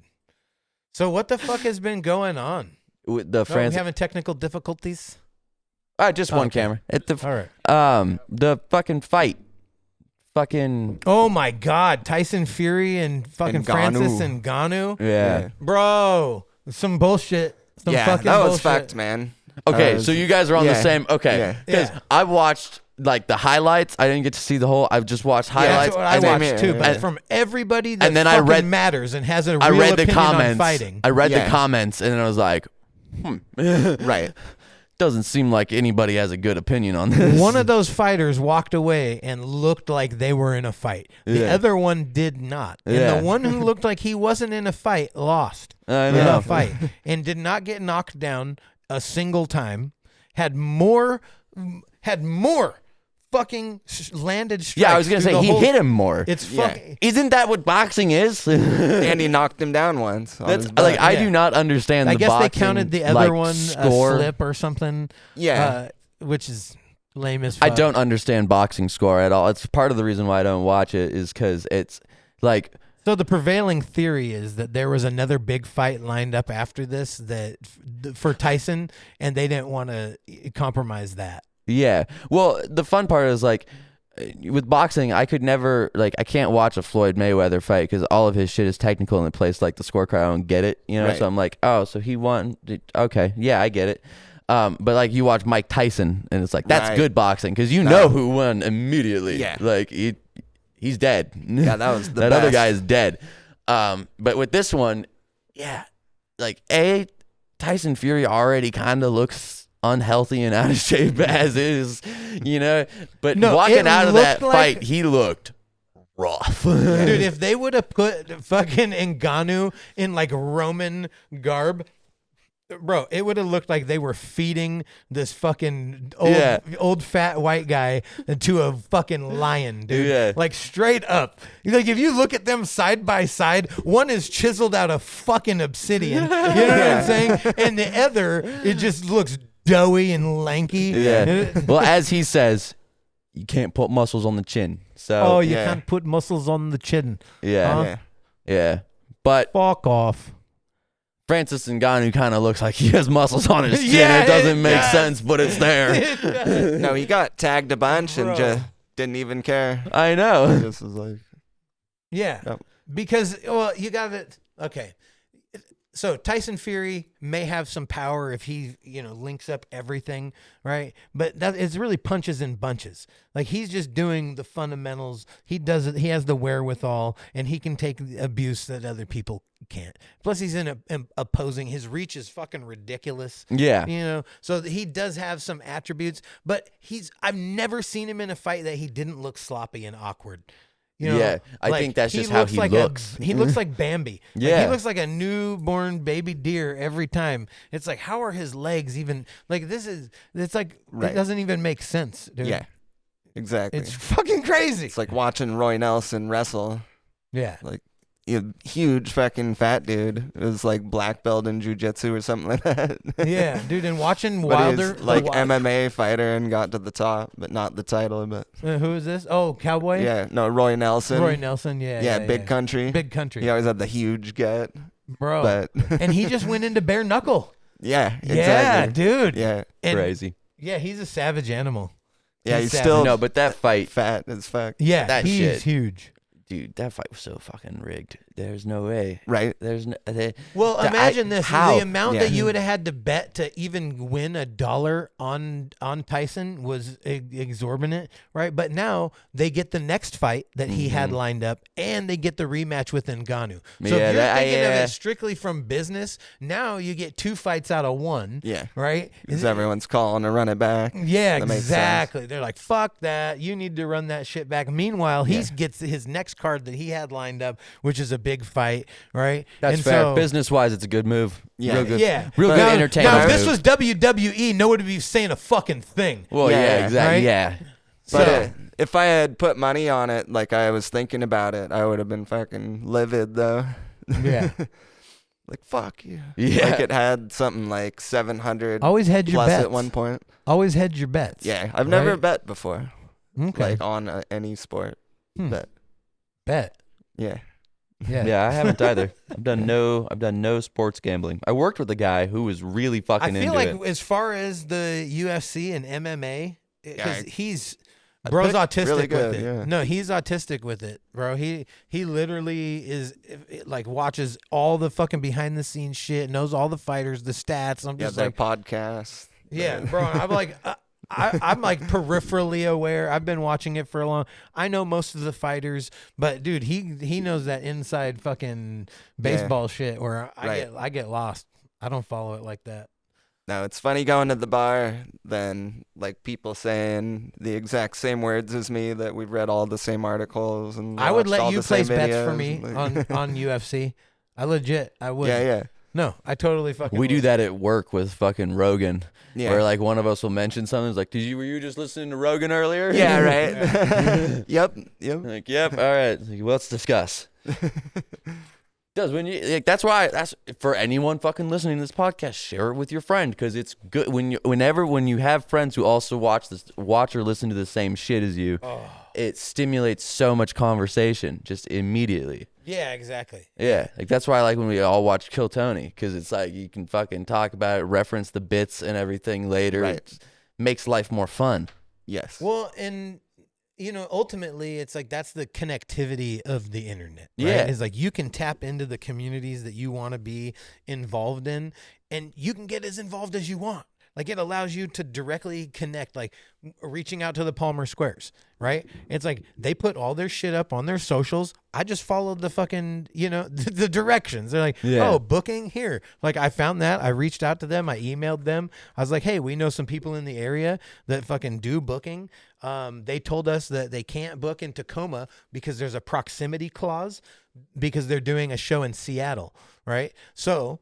A: So what the fuck has been going on?
B: With the
A: Oh, we
B: France.
A: having technical difficulties?
B: Just one
A: Okay.
B: camera. At the
A: All right.
B: the fucking fight. Fucking
A: Oh my God, Tyson Fury and fucking
D: And
A: Francis
D: Ngannou.
A: Ngannou,
B: yeah.
A: bro, some bullshit. Some
D: Yeah,
A: fucking
D: that was
A: bullshit.
D: fact, man.
B: Okay, so you guys are on the
D: yeah.
B: same. Okay,
D: Yeah.
B: because
A: Yeah.
B: I watched like the highlights. I didn't get to see the whole. I've just watched
A: Yeah,
B: highlights.
A: that's what I
B: and then-
A: watched
D: then-
A: too. But
B: and-
A: from everybody that
B: and then I
A: fucking
B: read-
A: matters and has a real
B: I read the
A: opinion
B: comments.
A: on fighting.
B: I read the
D: Yeah.
B: comments, and then I was like,
D: Right.
B: doesn't seem like anybody has a good opinion on this.
A: One of those fighters walked away and looked like they were in a fight. The
B: Yeah.
A: other one did not. And
B: Yeah.
A: the one who looked like he wasn't in a fight lost
B: I
A: in
B: know.
A: a fight and did not get knocked down a single time. Had more fucking landed strikes.
B: Yeah, I was gonna
A: through
B: say
A: the
B: he
A: whole-
B: hit him more.
A: It's
D: Yeah.
A: fucking.
B: Isn't that what boxing is?
D: And he knocked him down once. on
B: That's
D: his butt.
B: like I
A: Yeah.
B: do not understand.
A: I
B: the
A: guess they
B: boxing,
A: counted the other
B: like,
A: one
B: score.
A: a slip or something.
D: Yeah.
A: Which is lame as
B: I
A: fuck.
B: don't understand boxing score at all. It's part of the reason why I don't watch it is because it's like
A: So the prevailing theory is that there was another big fight lined up after this for Tyson, and they didn't want to compromise that.
B: yeah. Well, the fun part is like with boxing, I could never like I can't watch a Floyd Mayweather fight because all of his shit is technical and it plays like the scorecard. I don't get it, you know.
D: Right.
B: So I'm like, oh, so he won. Okay, yeah, I get it. But like you watch Mike Tyson and it's like that's
D: Right.
B: good boxing because you
D: No.
B: know who won immediately.
D: Yeah.
B: Like he's dead.
D: Yeah, that was the
B: that other
D: best.
B: guy is dead. But with this one, yeah, like Tyson Fury already kind of looks unhealthy and out of shape as is, you know. But
A: No,
B: walking
A: it
B: out of that
A: looked like-
B: fight, he looked rough.
A: Dude, if they would have put fucking Ngannou in like Roman garb, bro, it would have looked like they were feeding this fucking old fat white guy to a fucking lion, dude.
B: Yeah.
A: Like straight up. Like if you look at them side by side, one is chiseled out of fucking obsidian. You know what I'm saying? And the other, it just looks doughy and lanky.
B: Yeah. Well, as he says, you can't put muscles on the chin. So
A: Oh, you
D: Yeah.
A: can't put muscles on the chin.
B: yeah,
A: Huh?
D: Yeah.
B: yeah. But
A: Fuck off.
B: Francis Ngannou kind of looks like he has muscles on his chin.
A: Yeah,
B: it doesn't
A: it
B: make
A: does.
B: sense, but it's there.
D: No, he got tagged a bunch
A: Bro.
D: and just didn't even care.
B: I know.
D: This was like,
A: Yeah.
D: Yep.
A: Because, well, you got it. Okay. So Tyson Fury may have some power if he, links up everything, right? But that it's really punches and bunches. Like he's just doing the fundamentals. He does it. He has the wherewithal, and he can take the abuse that other people can't. Plus, he's in opposing. His reach is fucking ridiculous.
B: Yeah.
A: So he does have some attributes, but I've never seen him in a fight that he didn't look sloppy and awkward.
B: I think that's just how he looks.
A: He looks like Bambi.
B: Yeah.
A: He looks like a newborn baby deer every time. It's like, how are his legs even like it's like
D: Right.
A: It doesn't even make sense, dude.
D: Yeah, exactly.
A: It's fucking crazy.
D: It's like watching Roy Nelson wrestle.
A: Yeah.
D: Like, huge fucking fat dude. It was like black belt in jiu-jitsu or something like that.
A: Yeah, dude, and watching
D: But
A: Wilder
D: he's like MMA fighter and got to the top, but not the title. But
A: who is this? Oh, Cowboy?
D: yeah, no, Roy Nelson.
A: Roy Nelson, yeah.
D: Yeah, Big Country.
A: Big Country.
D: He always had the huge gut.
A: Bro.
D: But
A: And he just went into bare knuckle.
D: yeah, exactly.
A: Yeah, dude.
D: Yeah,
A: And,
B: Crazy.
A: Yeah, he's a savage animal.
D: yeah, he's
A: savage.
D: still
B: No, but that fight,
D: fat as fuck.
A: Yeah,
B: That
A: he's
B: shit.
A: huge.
B: dude, that fight was so fucking rigged. There's no way.
D: Right.
B: There's no.
A: Well, imagine this:
B: how?
A: the amount
D: Yeah.
A: that you would have had to bet to even win $1 on Tyson was exorbitant, right? But now they get the next fight that he had lined up, and they get the rematch with Ngannou. So
B: Yeah,
A: if you're
B: that-
A: thinking of
B: yeah.
A: it strictly from business, now you get 2 fights out of 1.
D: Yeah.
A: Right.
D: Because everyone's calling to run it back.
A: Yeah,
D: That makes
A: exactly. They're like, fuck that. You need to run that shit back. Meanwhile, he gets his next card that he had lined up, which is a big fight, right?
B: That's
A: and
B: fair.
A: So,
B: Business wise, it's a good move.
D: Yeah.
B: Real good.
A: Yeah.
B: Real
D: But-
B: good
A: Now,
B: entertainment.
A: now, if this
B: move.
A: was WWE, no one would be saying a fucking thing.
B: Well,
D: Yeah,
B: yeah, exactly.
A: right?
B: Yeah.
D: But
A: So-
D: if I had put money on it, like I was thinking about it, I would have been fucking livid though.
A: Yeah.
D: Like fuck you.
B: Yeah.
D: Like it had something like 700
A: Always hedge your
D: plus
A: bets.
D: at one point.
A: Always hedge your bets.
D: Yeah, I've never
A: Right?
D: bet before,
A: Okay.
D: like on any sport.
A: Hmm.
D: But
A: Bet.
D: yeah,
A: Yeah.
B: Yeah, I haven't either. I've done no sports gambling. I worked with a guy who was really
A: I
B: fucking
A: feel
B: into
A: like
B: it.
A: as far as the UFC and MMA, because
D: Yeah,
A: he's bro's autistic
D: really good,
A: with it.
D: yeah.
A: No, he's autistic with it, bro. He literally is like watches all the fucking behind the scenes shit, knows all the fighters, the stats. I'm
D: yeah,
A: just
D: their
A: like,
D: podcast.
A: yeah, bro. I'm like. I'm like peripherally aware. I've been watching it for a long. I know most of the fighters, but dude, he knows that inside fucking baseball shit. Where I get lost. I don't follow it like that.
D: No, it's funny going to the bar, then like people saying the exact same words as me that we've read all the same articles and
A: I would
D: watched
A: let
D: all
A: you
D: the same
A: place bets for
D: videos,
A: me
D: like-
A: on UFC. I would.
D: yeah.
A: No, I totally fucking.
B: We do
A: would.
B: that at work with fucking Rogan.
D: Yeah.
B: Where like one of us will mention something. It's like, were you just listening to Rogan earlier?
D: Yeah, right. Yep.
B: Like, yep. All right. Like, let's discuss. Does when you like that's for anyone fucking listening to this podcast, share it with your friend because it's good when you have friends who also watch or listen to the same shit as you. It stimulates so much conversation just immediately.
A: Yeah, exactly.
B: Yeah, like that's why I like when we all watch Kill Tony because it's like you can fucking talk about it, reference the bits and everything later.
D: Right.
B: It makes life more fun.
D: Yes.
A: Well, and ultimately, it's like that's the connectivity of the internet. Right?
B: Yeah.
A: It's like you can tap into the communities that you want to be involved in, and you can get as involved as you want. Like it allows you to directly connect, like reaching out to the Palmer Squares, right? It's like they put all their shit up on their socials. I just followed the fucking, the directions. They're like,
B: Yeah.
A: oh, booking here. Like I found that. I reached out to them. I emailed them. I was like, hey, we know some people in the area that fucking do booking. They told us that they can't book in Tacoma because there's a proximity clause because they're doing a show in Seattle, right? So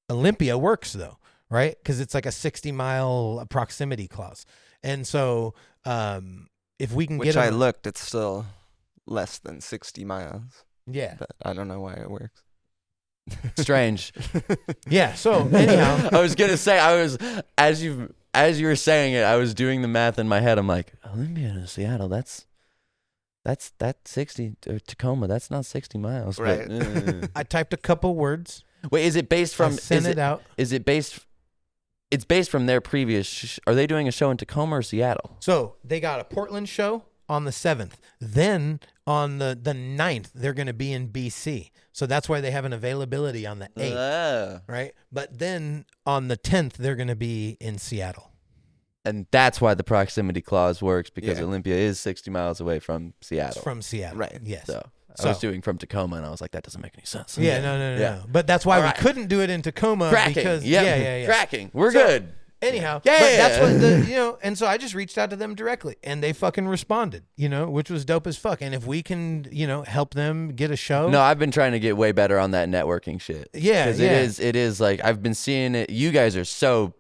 A: Olympia works though. Right? Because it's like a 60-mile proximity clause. And so if we can
D: Which
A: get
D: I
A: them,
D: looked, it's still less than 60 miles.
A: yeah.
D: But I don't know why it works.
B: Strange.
A: Yeah. So anyhow,
B: I was gonna say as you were saying it, I was doing the math in my head. I'm like, Olympia to Seattle, that's 60 or Tacoma. That's not 60 miles.
D: Right.
B: But,
A: I typed a couple words.
B: wait, is it based from?
A: Sent it out.
B: Is it based? It's based from their previous. Are they doing a show in Tacoma or Seattle?
A: So they got a Portland show on the 7th. Then on the 9th, they're going to be in BC. So that's why they have an availability on the 8th, right? But then on the 10th, they're going to be in Seattle.
B: And that's why the proximity clause works, because Olympia is 60 miles away from Seattle.
A: It's from Seattle.
D: Right.
A: Yes.
B: So I was doing from Tacoma, and I was like, that doesn't make any sense.
A: Yeah, no. But that's why we couldn't do it in Tacoma.
B: Cracking.
A: Because
B: Cracking. We're good.
A: Anyhow,
B: Yeah.
A: But that's what and so I just reached out to them directly, and they fucking responded, which was dope as fuck. And if we can, help them get a show.
B: No, I've been trying to get way better on that networking shit.
A: Yeah,
B: because it is like, I've been seeing it. You guys are so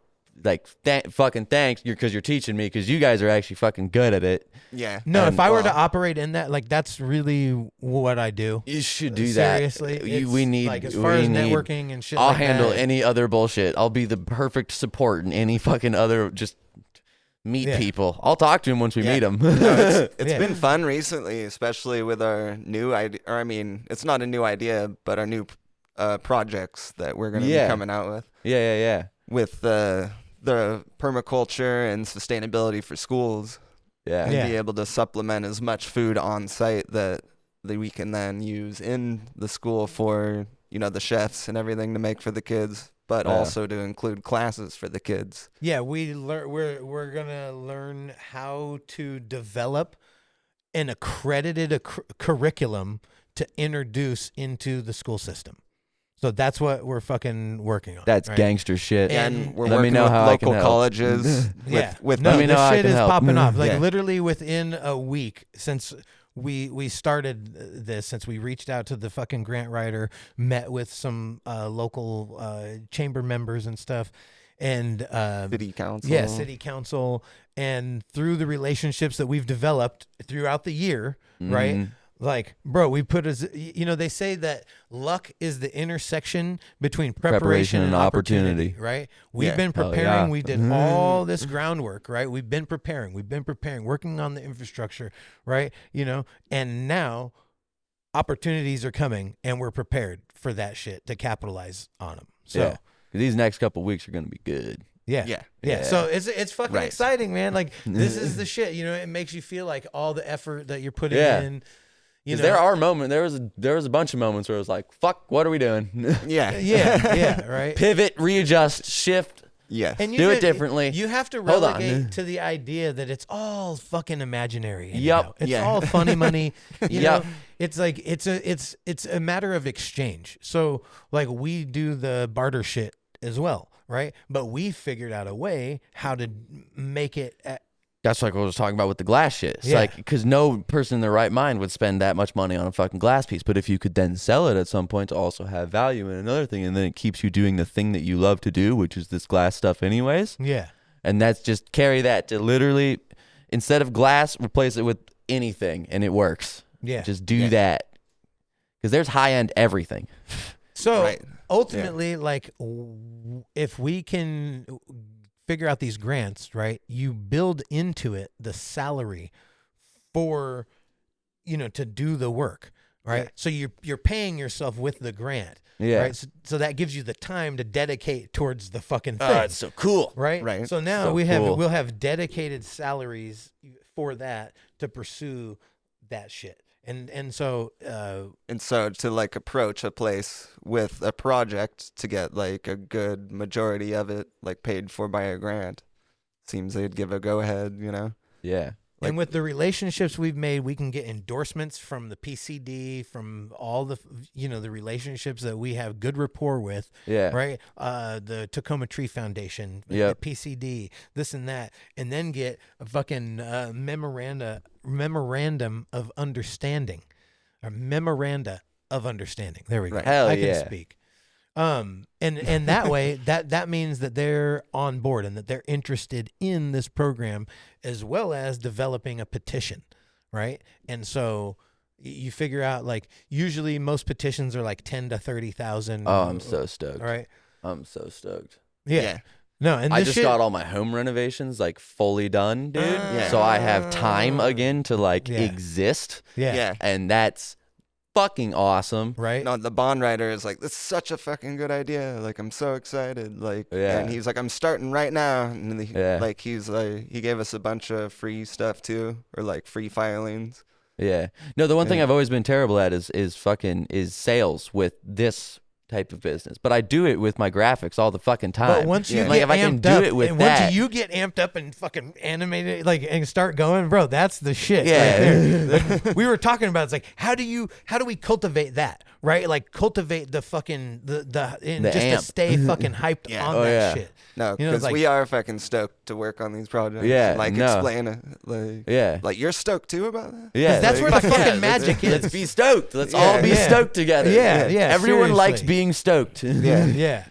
B: like, fucking thanks, because you're teaching me, because you guys are actually fucking good at it.
D: Yeah.
A: No, if I were to operate in that, like, that's really what I do.
B: You should do that.
A: Seriously,
B: We need,
A: like, as far as networking and shit.
B: I'll
A: like
B: handle
A: that.
B: any other bullshit. I'll be the perfect support in any fucking other, just meet people. I'll talk to him once we meet him.
D: No, it's been fun recently, especially with our new idea. Or I mean, it's not a new idea, but our new projects that we're going to be coming out with.
B: Yeah.
D: With the permaculture and sustainability for schools.
B: Yeah.
D: And be able to supplement as much food on site that we can then use in the school for, the chefs and everything to make for the kids, but also to include classes for the kids.
A: Yeah, we're gonna learn how to develop an accredited curriculum to introduce into the school system. So that's what we're fucking working on.
B: That's gangster shit.
D: And we're
B: let
D: working
B: me know
D: with
B: how
D: local
B: I can
D: colleges. with
A: no,
B: let me know
A: this
B: how I
A: shit
B: can
A: is
B: help.
A: popping off. Like literally within a week since we started this, since we reached out to the fucking grant writer, met with some local chamber members and stuff, and
D: city council.
A: Yeah, city council, and through the relationships that we've developed throughout the year, right? Like, bro, we put they say that luck is the intersection between preparation and opportunity, right? We've been preparing. We did all this groundwork, right? We've been preparing, working on the infrastructure, right? And now opportunities are coming, and we're prepared for that shit to capitalize on them. So
B: these next couple weeks are going to be good.
A: Yeah. So it's fucking exciting, man. Like, this is the shit. It makes you feel like all the effort that you're putting in.
B: Because there are moments, there was a bunch of moments where it was like, fuck, what are we doing?
A: Yeah, right.
B: Pivot, readjust, shift.
D: Yeah.
A: And
B: do it differently.
A: You have to relegate to the idea that it's all fucking imaginary. It's all funny money. You know, it's like it's a matter of exchange. So like we do the barter shit as well, right? But we figured out a way how to make it.
B: That's like what I was talking about with the glass shit. It's like, because no person in their right mind would spend that much money on a fucking glass piece. But if you could then sell it at some point to also have value in another thing, and then it keeps you doing the thing that you love to do, which is this glass stuff anyways.
A: Yeah.
B: And that's just carry that to literally, instead of glass, replace it with anything, and it works.
A: Yeah.
B: Just do that. Because there's high-end everything.
A: So ultimately, like, if we can figure out these grants, right? You build into it the salary for, to do the work, right? Yeah. So you're paying yourself with the grant, right? So that gives you the time to dedicate towards the fucking thing.
B: It's so cool,
A: right?
D: Right.
A: So now we'll have dedicated salaries for that to pursue that shit. And so
D: to like approach a place with a project to get like a good majority of it like paid for by a grant, seems they'd give a go ahead,
B: Yeah.
A: And with the relationships we've made, we can get endorsements from the PCD, from all the, the relationships that we have good rapport with.
B: Yeah.
A: Right. The Tacoma Tree Foundation, the PCD, this and that, and then get a fucking memorandum of understanding, or memoranda of understanding. There we go.
B: Hell
A: I can speak. And that way, that means that they're on board and that they're interested in this program, as well as developing a petition, right? And so you figure out, like, usually most petitions are like 10 to 30,000.
B: Oh, I'm so stoked.
A: Right?
B: I'm so stoked.
A: Yeah. No, and
B: I just got all my home renovations like fully done, dude. So I have time again to like exist.
A: Yeah.
B: And that's fucking awesome.
A: right?
D: No, the bond writer is like, this is such a fucking good idea. Like, I'm so excited. Like,
B: Yeah.
D: and he's like, I'm starting right now. And
B: Yeah.
D: he gave us a bunch of free stuff too, or like free filings.
B: Yeah. No, the one thing
D: Yeah.
B: I've always been terrible at is sales with this type of business. But I do it with my graphics all the fucking time.
A: But once you
D: Yeah.
A: get
B: if I
A: amped
B: can do
A: up,
B: it with
A: and
B: that,
A: once you get amped up and fucking animated, like and start going, bro, that's the shit.
B: Yeah.
A: Right there. Like, we were talking about, it's like, how do we cultivate that, right? Like cultivate the fucking and
B: The
A: just
B: amp.
A: to stay fucking hyped
D: Yeah.
A: on
B: Oh,
A: that
B: yeah.
A: shit.
D: No,
A: You know,
D: because
A: like-
D: we are fucking stoked to work on these projects.
B: Yeah,
D: Like,
B: no.
D: explain it. Like,
B: yeah.
D: like, you're stoked too about that?
B: Yeah,
A: that's where the
B: fuck
A: fucking
B: yeah,
A: magic
B: let's
A: is.
B: be stoked. Let's
D: Yeah.
B: all be
A: Yeah.
B: stoked together.
A: Yeah, yeah,
B: Everyone likes
A: seriously.
B: being stoked.
D: Yeah.
A: Yeah.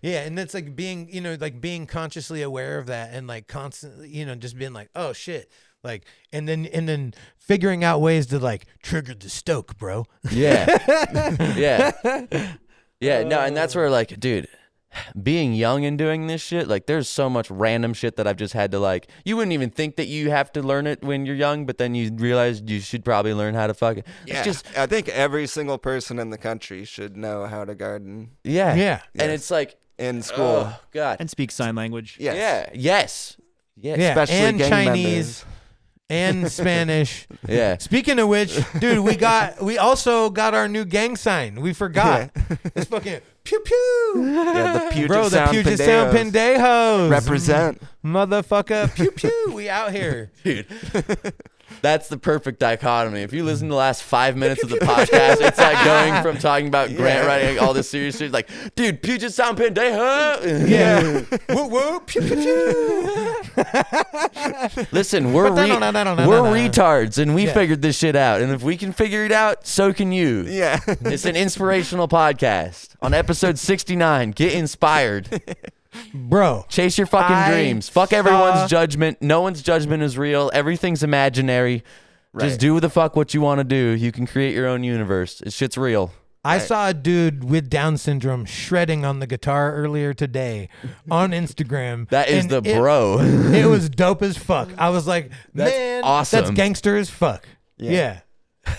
A: Yeah. And it's like being, like being consciously aware of that and like constantly, just being like, oh shit. Like, and then figuring out ways to like trigger the stoke, bro.
B: Yeah. Yeah. Yeah. No, and that's where, like, dude, being young and doing this shit, like, there's so much random shit that I've just had to, like, you wouldn't even think that you have to learn it when you're young, but then you realize you should probably learn how to fucking.
D: Yeah.
B: It's just,
D: I think every single person in the country should know how to garden
B: yeah.
A: Yeah.
B: And
D: Yes.
B: it's like,
D: in school.
B: oh, God.
E: And speak sign language.
D: Yes.
B: Yeah. Yes. Yes.
A: Yeah.
D: Especially
A: And
D: gang
A: Chinese and Spanish.
B: Yeah.
A: Speaking of which, dude, we also got our new gang sign. We forgot. It's fucking pew pew.
D: Yeah, the Puget
A: Bro, the
D: Sound
A: Puget Sound
D: Pendejos.
A: Pendejos.
D: Represent.
A: Motherfucker. Pew pew. We out here.
B: Dude. That's the perfect dichotomy. If you listen to the last 5 minutes of the podcast, it's like going from talking about grant writing, like all this serious shit, like, dude, Puget Sound Pendejo.
A: Yeah. Whoa, whoa. Pew pew pew.
B: Listen, we're retards, and we
A: Yeah.
B: figured this shit out. And if we can figure it out, so can you.
D: Yeah.
B: It's an inspirational podcast. On episode 69, get inspired.
A: Bro.
B: Chase your fucking
A: I
B: dreams. Fuck
A: saw-
B: everyone's judgment. No one's judgment is real. Everything's imaginary. Just
D: Right.
B: do the fuck what you want to do. You can create your own universe. This shit's real.
A: I saw a dude with Down syndrome shredding on the guitar earlier today on Instagram.
B: That is
A: and
B: the bro.
A: It was dope as fuck. I was like,
B: That's
A: man,
B: awesome.
A: that's gangster as fuck. Yeah.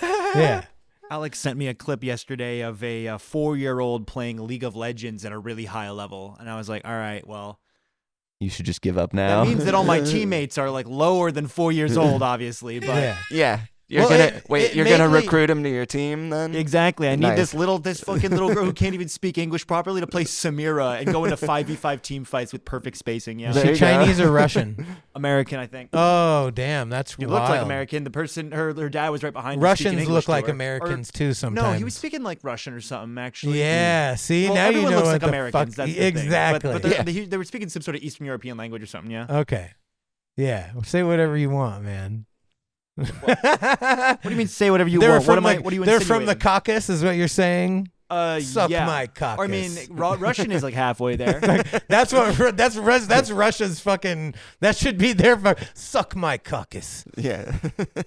A: Yeah.
E: Alex sent me a clip yesterday of a 4-year-old playing League of Legends at a really high level. And I was like, all right, well,
B: You should just give up now.
E: that means that all my teammates are like lower than 4 years old, obviously. But
A: Yeah.
D: Yeah. You're
A: Well,
D: gonna
A: it
D: you're
A: made
D: gonna
A: me-
D: recruit him to your team then?
E: exactly. I need
D: Nice.
E: this fucking little girl who can't even speak English properly to play Samira and go into 5v5 team fights with perfect spacing. Yeah.
D: There
A: She
D: you go.
A: Chinese or Russian?
E: American, I think.
A: Oh, damn. That's
E: He
A: wild.
E: looked like American. The person, her dad was right behind her. speaking
A: Russians
E: English
A: look
E: to
A: like
E: her.
A: Americans
E: Or-
A: too sometimes.
E: No, he was speaking like Russian or something, actually.
A: Yeah. See,
E: Well,
A: now you
E: everyone
A: know
E: looks
A: what
E: like
A: the
E: Americans.
A: fuck.
E: That's the thing.
A: Exactly.
E: But they were speaking some sort of Eastern European language or something, yeah?
A: Okay. Yeah. Say whatever you want, man.
E: What do you mean say whatever you
A: They're
E: want?
A: from
E: What are you
A: they're from the
E: insinuating?
A: Caucasus, is what you're saying? Suck
E: yeah.
A: my caucus.
E: Or I mean, Russian is like halfway there.
A: That's Russia's fucking. That should be their suck my caucus.
D: Yeah.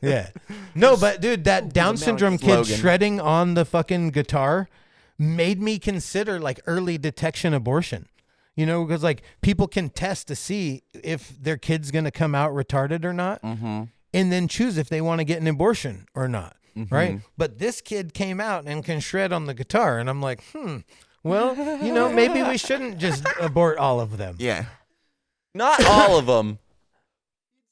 A: Yeah. No, but dude, that Down syndrome kid
D: slogan.
A: shredding on the fucking guitar made me consider like early detection abortion. You know, because like people can test to see if their kid's gonna come out retarded or not, and then choose if they want to get an abortion or not. Right. But this kid came out and can shred on the guitar, and I'm like, well, maybe we shouldn't just abort all of them.
D: Yeah.
B: Not all of them.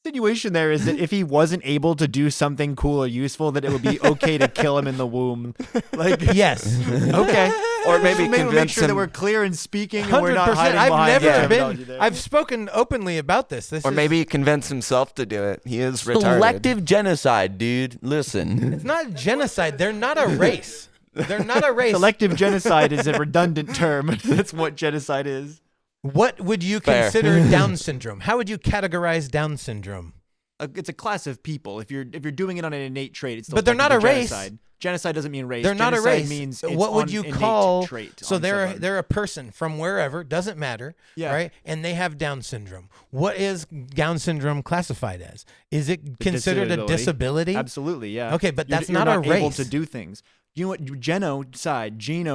E: Insinuation there is that if he wasn't able to do something cool or useful, that it would be okay to kill him in the womb. Like,
A: Yes.
E: okay.
D: Or maybe
E: Make
D: convince
E: sure that
D: him,
E: we're clear in speaking and we're not
A: 100%.
E: hiding
A: I've
E: behind the
A: never
E: terminology
A: been.
E: there.
A: I've spoken openly about this.
D: or maybe convince himself to do it. He is retarded.
B: Selective genocide, dude. Listen.
A: it's not genocide. They're not a race. They're not a race.
E: Selective genocide is a redundant term. That's what genocide is.
A: What would you
B: Fair.
A: consider Down syndrome? How would you categorize Down syndrome?
E: It's a class of people. If you're doing it on an innate trait, it's still
A: But they're not a
E: technically
A: race.
E: genocide. Genocide doesn't mean race.
A: They're not a
E: Genocide
A: race.
E: means it's
A: What would
E: on
A: you
E: innate
A: call?
E: trait
A: So
E: on
A: they're
E: someone.
A: they're a person from wherever, doesn't matter,
E: Yeah.
A: right? And they have Down syndrome. What is Down syndrome classified as? Is it considered a disability?
E: Absolutely, yeah.
A: Okay, but
E: You're-
A: that's
E: you're
A: not a
E: able
A: race.
E: to do things. You know what? Geno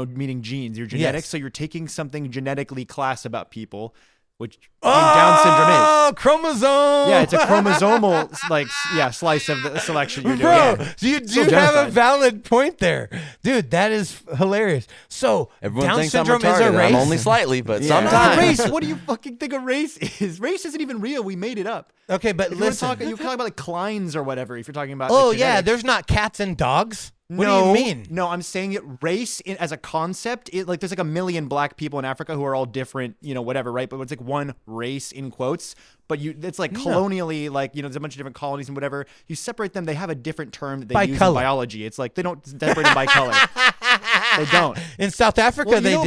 E: meaning genes. You're genetic,
A: Yes.
E: so you're taking something genetically class about people, which Down syndrome is.
A: Oh, chromosome.
E: Yeah, it's a chromosomal slice of the selection you're doing.
A: Bro, you do
E: Still
A: have a
E: genocide.
A: valid point there. Dude, that is hilarious. So,
B: Everyone
A: Down
B: thinks I'm
A: syndrome is
B: retarded.
A: a race?
B: I'm only slightly, but
D: Yeah.
E: It's a
B: sometimes.
E: race. What do you fucking think a race is? Race isn't even real. We made it up.
A: Okay, but
E: If you were
A: listen.
E: talking about like Kleins or whatever. If you're talking about
A: Oh,
E: like,
A: yeah,
E: genetics.
A: there's not cats and dogs. What
E: no,
A: do you mean?
E: No, I'm saying it race as a concept. Like there's like 1 million black people in Africa who are all different, whatever, right? But it's like one race in quotes. But it's like colonially, like, there's a bunch of different colonies and whatever. You separate them, they have a different term that they
A: By
E: use
A: color.
E: in biology. It's like they don't separate them by color. They don't.
A: In South Africa,
E: Well,
A: they did.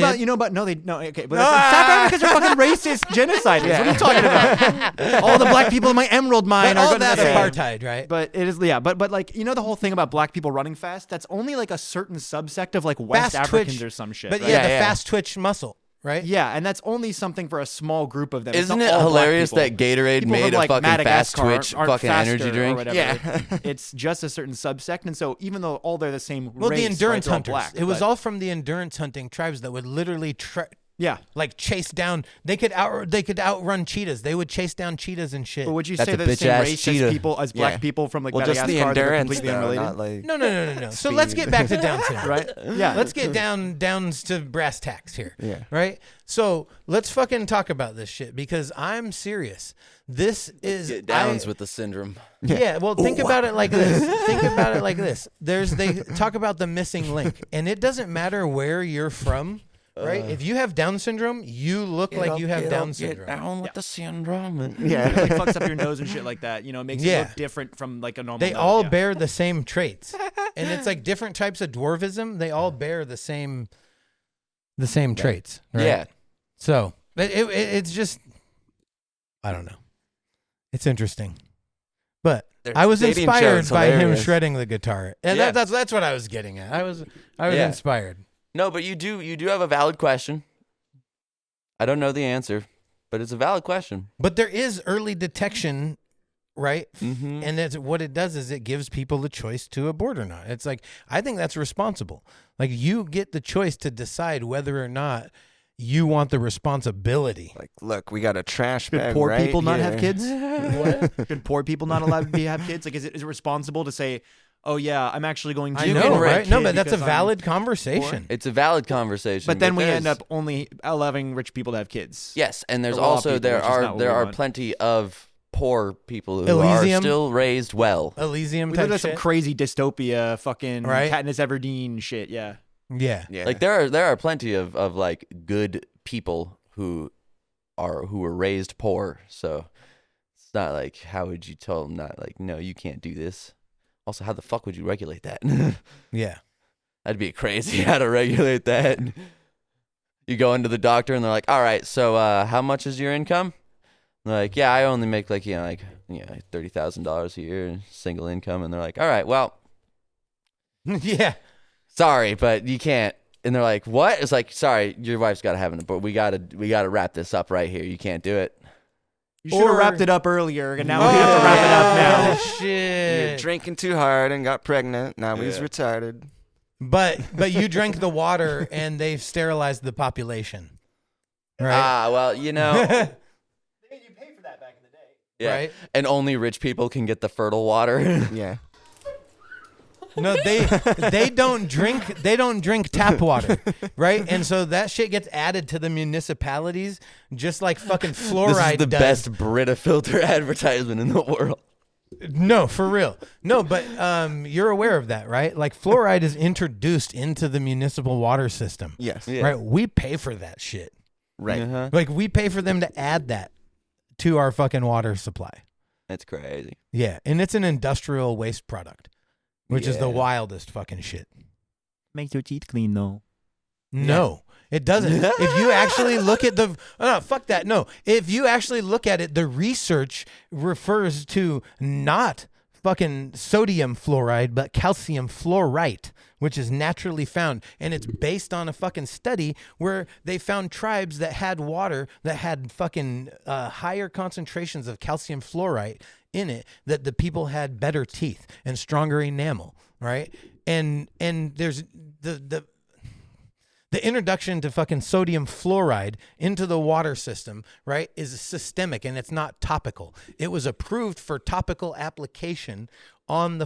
E: Okay, but South Africa's are fucking racist genocides. What are you talking about? All the black people in my emerald mine
A: but
E: are
A: all
E: going to
A: that's
E: the
A: apartheid, right?
E: But it is, but like, the whole thing about black people running fast, that's only like a certain subsect of like West
A: Fast
E: Africans
A: twitch.
E: or some shit.
A: But
E: right?
A: yeah, the
B: Yeah.
A: fast twitch muscle, right?
E: Yeah, and that's only something for a small group of them. It's
B: Isn't
E: not
B: it
E: all black
B: hilarious
E: people.
B: that Gatorade
E: People
B: made
E: from,
B: a
E: like,
B: fucking fast
E: Madagascar
B: twitch
E: aren't
B: fucking
E: faster
B: energy
E: or
B: drink?
E: whatever.
D: Yeah.
E: It's just a certain subsect, and so even though all they're the same
A: Well,
E: race,
A: the endurance
E: right, they're all
A: hunters.
E: black,
A: It was
E: but-
A: all from the endurance hunting tribes that would literally
E: yeah.
A: like chase down. They could outrun cheetahs. They would chase down cheetahs and shit.
E: But would you
B: That's
E: say
B: a
E: that the same
B: bitch-ass
E: race
B: cheetah.
E: as people as black
D: Yeah.
E: people from like
D: Well, just
E: Madagascar
D: the
E: that are
D: endurance,
E: completely
D: though,
E: unrelated?
D: not like
A: No. So let's get back to Down syndrome.
E: Right? Yeah.
A: Let's get downs to brass tacks here.
D: Yeah.
A: Right? So let's fucking talk about this shit because I'm serious. This is
B: Get downs with the syndrome.
A: Yeah, well, think about it like this. Think about it like this. They talk about the missing link, and it doesn't matter where you're from, right? If you have Down syndrome, you look like you have Down syndrome.
B: Get down with the syndrome.
D: yeah.
E: It like fucks up your nose and shit like that. It makes
A: Yeah.
E: it look different from like a normal.
A: They
E: nose,
A: all
E: yeah.
A: bear the same traits, and it's like different types of dwarvism. They all bear the same traits. Right?
B: Yeah.
A: So it's just, I don't know. It's interesting, but
D: Their
A: I was
D: dating
A: inspired
D: show's
A: by him
D: hilarious.
A: shredding the guitar, and
B: Yeah.
A: that's what I was getting at. I was
B: Yeah.
A: inspired.
B: No, but you do have a valid question. I don't know the answer, but it's a valid question.
A: But there is early detection, right?
B: Mm-hmm.
A: And that's what it does is it gives people the choice to abort or not. It's like, I think that's responsible. Like you get the choice to decide whether or not you want the responsibility.
D: Like, look, we got a trash
E: Could
D: bag
E: poor
D: right
E: people not have
D: here.
E: kids? What? Could poor people not allowed to have kids? Like, is it responsible to say, "Oh yeah, I'm actually going to"?
A: I
E: get
A: know,
E: a
A: right? No,
E: kid
A: but that's a
E: because I'm
A: valid
E: poor?"
A: conversation.
B: It's a valid conversation.
E: But then we
B: there's-
E: end up only allowing rich people to have kids.
B: Yes, and there's
E: A lot of
B: also
E: people,
B: there
E: which is not
B: are
E: what
B: there
E: we
B: are
E: want.
B: plenty of poor people who
A: Elysium?
B: are still raised well.
A: Elysium
E: We
A: type
E: lived at some
A: shit.
E: crazy dystopia, fucking
A: Right?
E: Katniss Everdeen shit. Yeah.
A: Yeah.
D: Yeah.
B: Like there are plenty of like good people who were raised poor. So it's not like how would you tell them not like no you can't do this. Also, how the fuck would you regulate that?
A: Yeah.
B: That'd be crazy how to regulate that. You go into the doctor and they're like, all right, so how much is your income? And they're like, yeah, I only make like $30,000 a year, single income. And they're like, all right, well,
A: Yeah.
B: sorry, but you can't. And they're like, what? It's like, sorry, your wife's got to have an abort. We gotta wrap this up right here. You can't do it.
E: You should have
A: Or-
E: wrapped it up earlier, and now we have to wrap it up now.
D: You're
A: Shit.
D: drinking too hard and got pregnant. Now he's
B: Yeah.
D: retarded.
A: But you drank the water and they've sterilized the population. Right?
B: Ah, well,
E: You paid for that back in the day.
B: yeah.
A: Right.
B: And only rich people can get the fertile water.
D: Yeah.
A: No, they don't drink tap water, right? And so that shit gets added to the municipalities, just like fucking fluoride
B: This is the
A: does.
B: best Brita filter advertisement in the world.
A: No, for real. No, but you're aware of that, right? Like fluoride is introduced into the municipal water system,
D: Yes.
B: Yeah.
A: right? We pay for that shit.
D: Right.
B: Uh-huh.
A: Like we pay for them to add that to our fucking water supply.
B: That's crazy.
A: Yeah, and it's an industrial waste product, which is the
B: Yeah.
A: wildest fucking shit.
E: Makes your teeth clean, though.
A: No, it doesn't. If you actually look at fuck that. No, if you actually look at it, the research refers to not fucking sodium fluoride, but calcium fluorite, which is naturally found. And it's based on a fucking study where they found tribes that had water that had fucking higher concentrations of calcium fluorite in it, that the people had better teeth and stronger enamel, right? And there's The introduction to fucking sodium fluoride into the water system, right, is systemic and it's not topical. It was approved for topical application on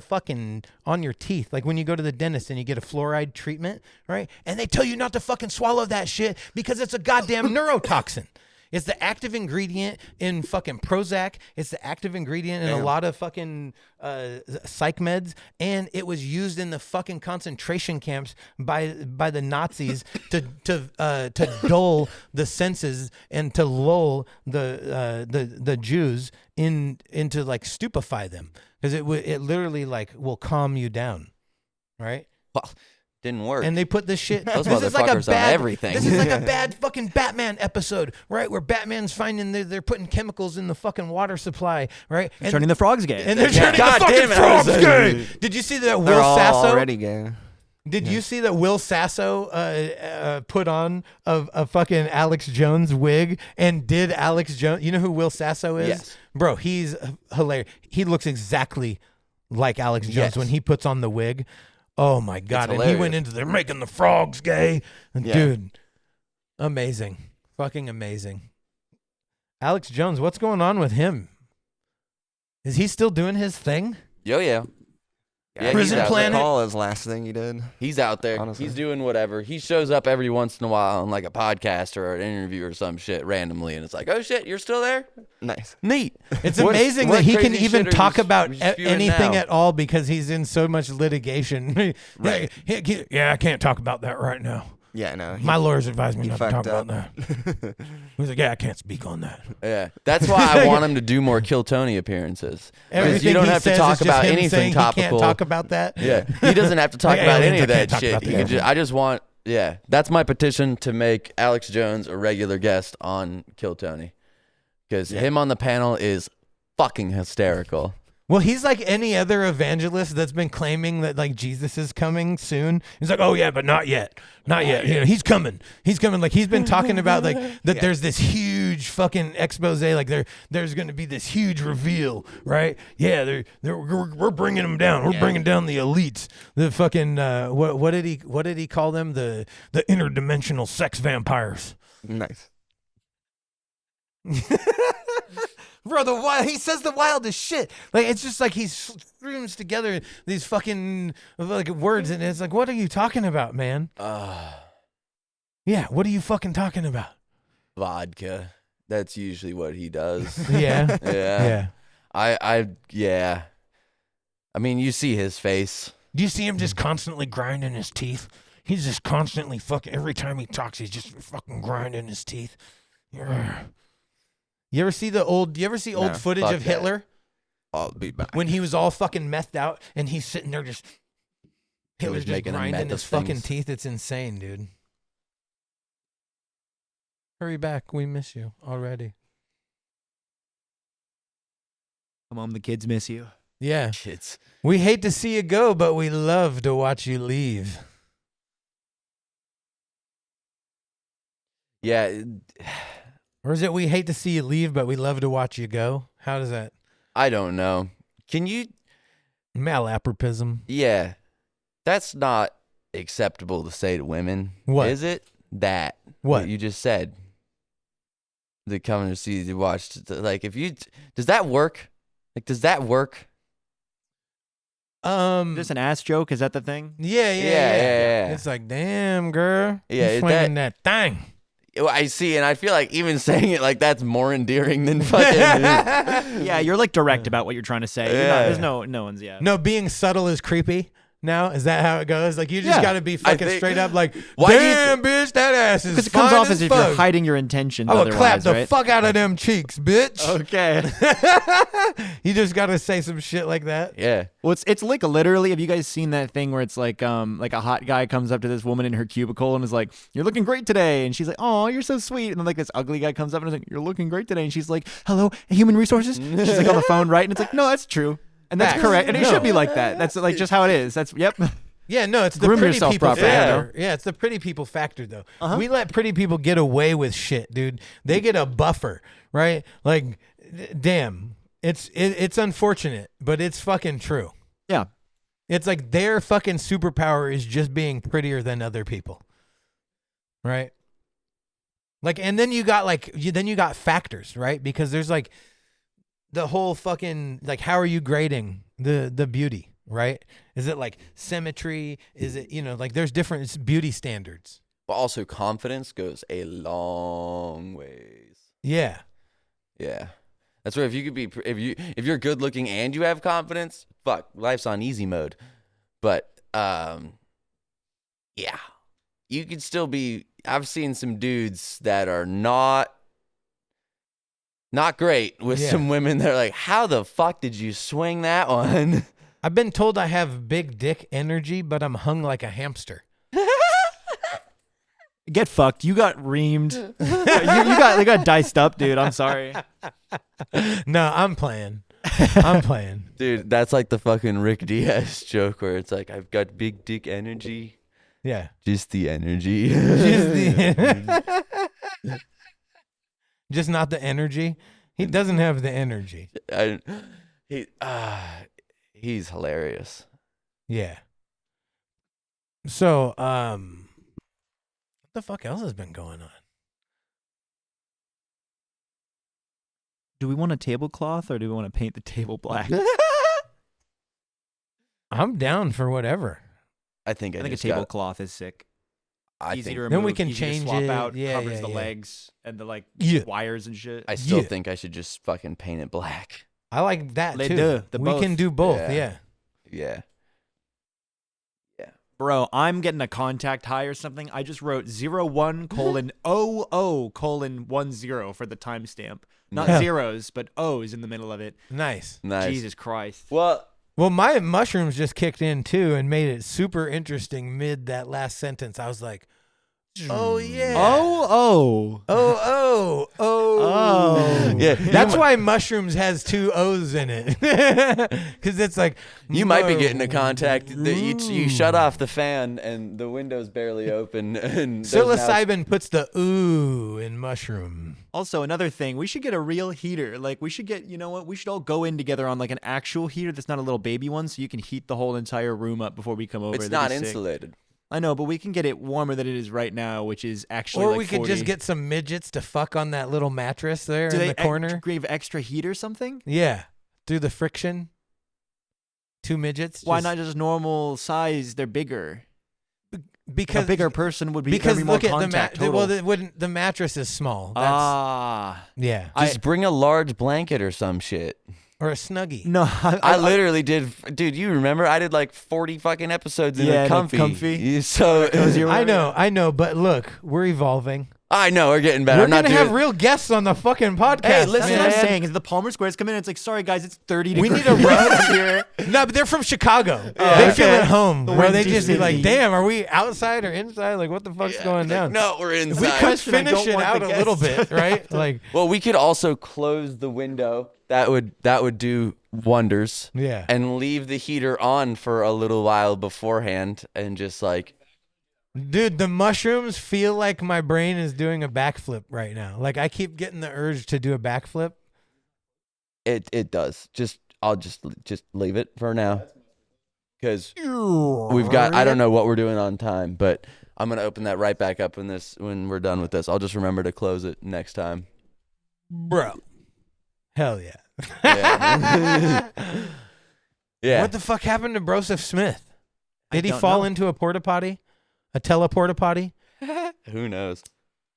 A: your teeth. Like when you go to the dentist and you get a fluoride treatment, right? And they tell you not to fucking swallow that shit because it's a goddamn neurotoxin. It's the active ingredient in fucking Prozac. It's the active ingredient in a lot of fucking psych meds. And it was used in the fucking concentration camps by the Nazis to dull the senses and to lull the Jews into like stupefy them, because it literally like will calm you down, right?
B: Well, didn't work.
A: And they put this shit.
B: Those
A: this is like a
B: motherfuckers on
A: bad
B: everything.
A: This is like a bad fucking Batman episode, right? Where Batman's finding they're putting chemicals in the fucking water supply, right? And
E: Turning the frogs gay.
A: and they're turning
B: God
A: the fucking
B: damn it,
A: frogs
B: Jose.
A: gay. Did you see that
D: They're
A: Will
D: all
A: Sasso?
D: already gay.
A: Did you see that Will Sasso put on a fucking Alex Jones wig and did Alex Jones? You know who Will Sasso is?
B: Yes.
A: Bro, he's hilarious. He looks exactly like Alex Jones
B: Yes.
A: when he puts on the wig. Oh my God. And he
B: hilarious.
A: went into they're making the frogs gay. And
B: Yeah.
A: dude, amazing. Fucking amazing. Alex Jones, what's going on with him? Is he still doing his thing?
B: Yo, yeah. Yeah,
A: Prison
B: he's out
A: Planet.
B: there.
D: Recall his last thing he did.
B: He's out there.
D: Honestly.
B: He's doing whatever. He shows up every once in a while on like a podcast or an interview or some shit randomly, and it's like, oh shit, you're still there?
D: Nice.
B: Neat.
A: It's
B: What-
A: amazing
B: what
A: that he can
B: crazy
A: even
B: shit are
A: talk
B: you
A: about
B: spewing
A: anything
B: now?
A: at all because he's in so much litigation.
B: Right.
A: Yeah, I can't talk about that right now.
D: Yeah, no.
A: My lawyers advised me
D: he
A: not to talk
D: fucked
A: about
D: up.
A: that. He's like, yeah, I can't speak on that.
B: Yeah, that's why I want him to do more Kill Tony appearances. 'Cause
A: Everything
B: you don't
A: he
B: have to
A: says
B: talk
A: is just
B: about
A: him
B: anything
A: saying
B: topical.
A: He can't talk about that.
B: Yeah, he doesn't have to talk
A: Like
B: about
A: aliens,
B: any of
A: I can't
B: that
A: talk
B: shit.
A: about
B: He
A: the
B: could
A: aliens.
B: I just want, yeah, that's my petition to make Alex Jones a regular guest on Kill Tony, because him on the panel is fucking hysterical.
A: Well, he's like any other evangelist that's been claiming that like Jesus is coming soon. He's like, oh yeah, but not yet, not yet. You know, he's coming. He's coming. Like he's been talking about like that. There's this huge fucking expose. Like there's going to be this huge reveal, right? Yeah, we're bringing them down. We're bringing down the elites. The fucking what did he call them? The interdimensional sex vampires.
D: Nice.
A: Bro, he says the wildest shit. Like it's just like he screams together these fucking like words, and it's like, what are you talking about, man? Yeah, what are you fucking talking about?
B: Vodka. That's usually what he does.
A: Yeah,
B: Yeah.
A: yeah.
B: Yeah. I mean, you see his face.
A: Do you see him just constantly grinding his teeth? He's just constantly fucking. Every time he talks, he's just fucking grinding his teeth. Yeah. You ever see old
D: No,
A: footage
B: fuck
A: of
B: that.
A: Hitler
D: I'll be back.
A: when he was all fucking methed out and he's sitting there just Hitler's just
B: making a
A: grinding
B: meth
A: his
B: of
A: fucking
B: things.
A: teeth. It's insane, dude. Hurry back. We miss you already.
E: Come on, the kids miss you.
A: Yeah.
B: Shits.
A: We hate to see you go, but we love to watch you leave.
B: Yeah.
A: Or is it we hate to see you leave, but we love to watch you go? How does that?
B: I don't know. Can you?
A: Malapropism.
B: Yeah. That's not acceptable to say to women.
A: What?
B: Is it? That.
A: What?
B: you just said. The coming to see you watched. Like, if you. Does that work? Like, does that work?
E: Just an ass joke? Is that the thing?
B: Yeah.
A: It's like, damn, girl.
B: Yeah,
A: You swinging that thing.
B: Well, I see, and I feel like even saying it like that's more endearing than fucking.
E: Yeah, you're like direct about what you're trying to say. You're not-
B: Yeah.
E: there's no one's yet.
A: No, being subtle is creepy. Now is that how it goes? Like you just
E: Yeah.
A: got to be fucking
B: think-
A: straight up. Like,
B: Why do you
A: damn, bitch, that ass is
E: Because it comes
A: fine
E: off as if
A: fuck.
E: you're hiding your intentions.
A: I would
E: otherwise,
A: clap the
E: right?
A: fuck out of them cheeks, bitch.
E: Okay.
A: You just got to say some shit like that.
B: Yeah.
E: Well, it's like literally. Have you guys seen that thing where it's like a hot guy comes up to this woman in her cubicle and is like, "You're looking great today," and she's like, "Oh, you're so sweet," and then like this ugly guy comes up and is like, "You're looking great today," and she's like, "Hello, human resources." She's like on the phone, right? And it's like, no, that's true, and that's
A: Facts.
E: correct, and it
A: No.
E: should be like that. That's like just how it is. That's yep.
A: Yeah, no, it's the
E: Groom
A: pretty
E: yourself
A: people
E: properly,
A: factor. Yeah, it's the pretty people factor, though.
E: Uh-huh.
A: We let pretty people get away with shit, dude. They get a buffer, right? Like, damn, it's unfortunate, but it's fucking true.
E: Yeah.
A: It's like their fucking superpower is just being prettier than other people. right? Like, and then you got factors, right? Because there's like the whole fucking, like, how are you grading the beauty, right? Is it like symmetry? Is it, like, there's different beauty standards.
B: But also confidence goes a long ways.
A: Yeah.
B: Yeah. That's where if you're good looking and you have confidence, fuck, life's on easy mode. But yeah. You could still be. I've seen some dudes that are not great with some women that are like, how the fuck did you swing that one?
A: I've been told I have big dick energy, but I'm hung like a hamster.
E: Get fucked. You got reamed. you got diced up, dude. I'm sorry.
A: No, I'm playing.
B: Dude, that's like the fucking Rick Diaz joke where it's like, I've got big dick energy.
A: Yeah.
B: Just the energy.
A: Just not the energy. He doesn't have the energy.
B: He's hilarious.
A: Yeah. So, what the fuck else has been going on?
E: Do we want a tablecloth or do we want to paint the table black?
A: I'm down for whatever.
B: I think
E: a tablecloth is sick.
B: I
E: Easy
B: think
E: to remove,
A: then we can
E: easy to
A: change
E: swap
A: it.
E: out,
A: Yeah,
E: covers
A: yeah,
E: the
A: yeah.
E: legs and the wires and shit.
B: I still think I should just fucking paint it black.
A: I like that
E: Les
A: too.
E: deux, the
A: we
E: both.
A: can do both.
B: Yeah.
A: Yeah.
B: Yeah.
E: Bro, I'm getting a contact high or something. I just wrote 01:00:10 for the timestamp. Not
A: Nice.
E: zeros, but O's in the middle of it.
A: Nice.
E: Jesus Christ.
B: Well,
A: My mushrooms just kicked in too and made it super interesting mid that last sentence. I was like, oh yeah.
E: Oh.
B: yeah.
A: That's why mushrooms has 2 O's in it. Because it's like,
B: You might be getting a contact. You shut off the fan and the window's barely open. And
A: psilocybin puts the ooh in mushroom.
E: Also, another thing, we should get a real heater. Like, we should get, you know what? We should all go in together on like an actual heater that's not a little baby one, so you can heat the whole entire room up before we come over.
B: It's
E: That'd
B: not
E: be sick.
B: insulated.
E: I know, but we can get it warmer than it is right now, which is actually
A: Or
E: like
A: we could
E: 40.
A: just get some midgets to fuck on that little mattress there
E: Do
A: in
E: they
A: the corner.
E: give extra heat or something?
A: Yeah. Through the friction. 2 midgets.
E: Why not just normal size? They're bigger.
A: Because
E: A bigger person would be
A: because
E: more
A: look at
E: contact
A: the
E: total.
A: the mattress is small. That's, yeah.
B: Just bring a large blanket or some shit.
A: Or a snuggie.
E: No,
B: I literally did, dude. You remember? I did like 40 fucking episodes in a comfy. So
A: I know, but look, we're evolving.
B: I know we're getting better.
A: We're
B: I'm not
A: gonna
B: doing.
A: have real guests on the fucking podcast.
B: Hey, listen,
E: That's
A: man.
E: what I'm saying. Is the Palmer Squares come in and it's like, sorry guys, it's 30
A: We
E: degrees
A: need a rug
E: here.
A: No, but they're from Chicago. They feel at home. Where they
E: windy
A: just be like,
E: city.
A: damn, are we outside or inside? Like, what the fuck's going down?
B: No, we're
A: If
B: inside.
A: we could
E: Question, I
A: finish
E: don't
A: it
E: want
A: out
E: the
A: a little
E: guests.
A: bit, right? Like,
B: Well, we could also close the window. That would do wonders.
A: yeah.
B: And leave the heater on for a little while beforehand, and just like.
A: Dude, the mushrooms feel like my brain is doing a backflip right now. Like, I keep getting the urge to do a backflip.
B: It does. I'll just leave it for now, because we've got. I don't know what we're doing on time, but I'm gonna open that right back up when we're done with this. I'll just remember to close it next time.
A: Bro. Hell yeah.
B: Yeah. Yeah.
A: What the fuck happened to Broseph Smith?
E: I
A: Did he
E: don't
A: fall
E: know.
A: into a porta potty? A teleporta potty?
B: Who knows?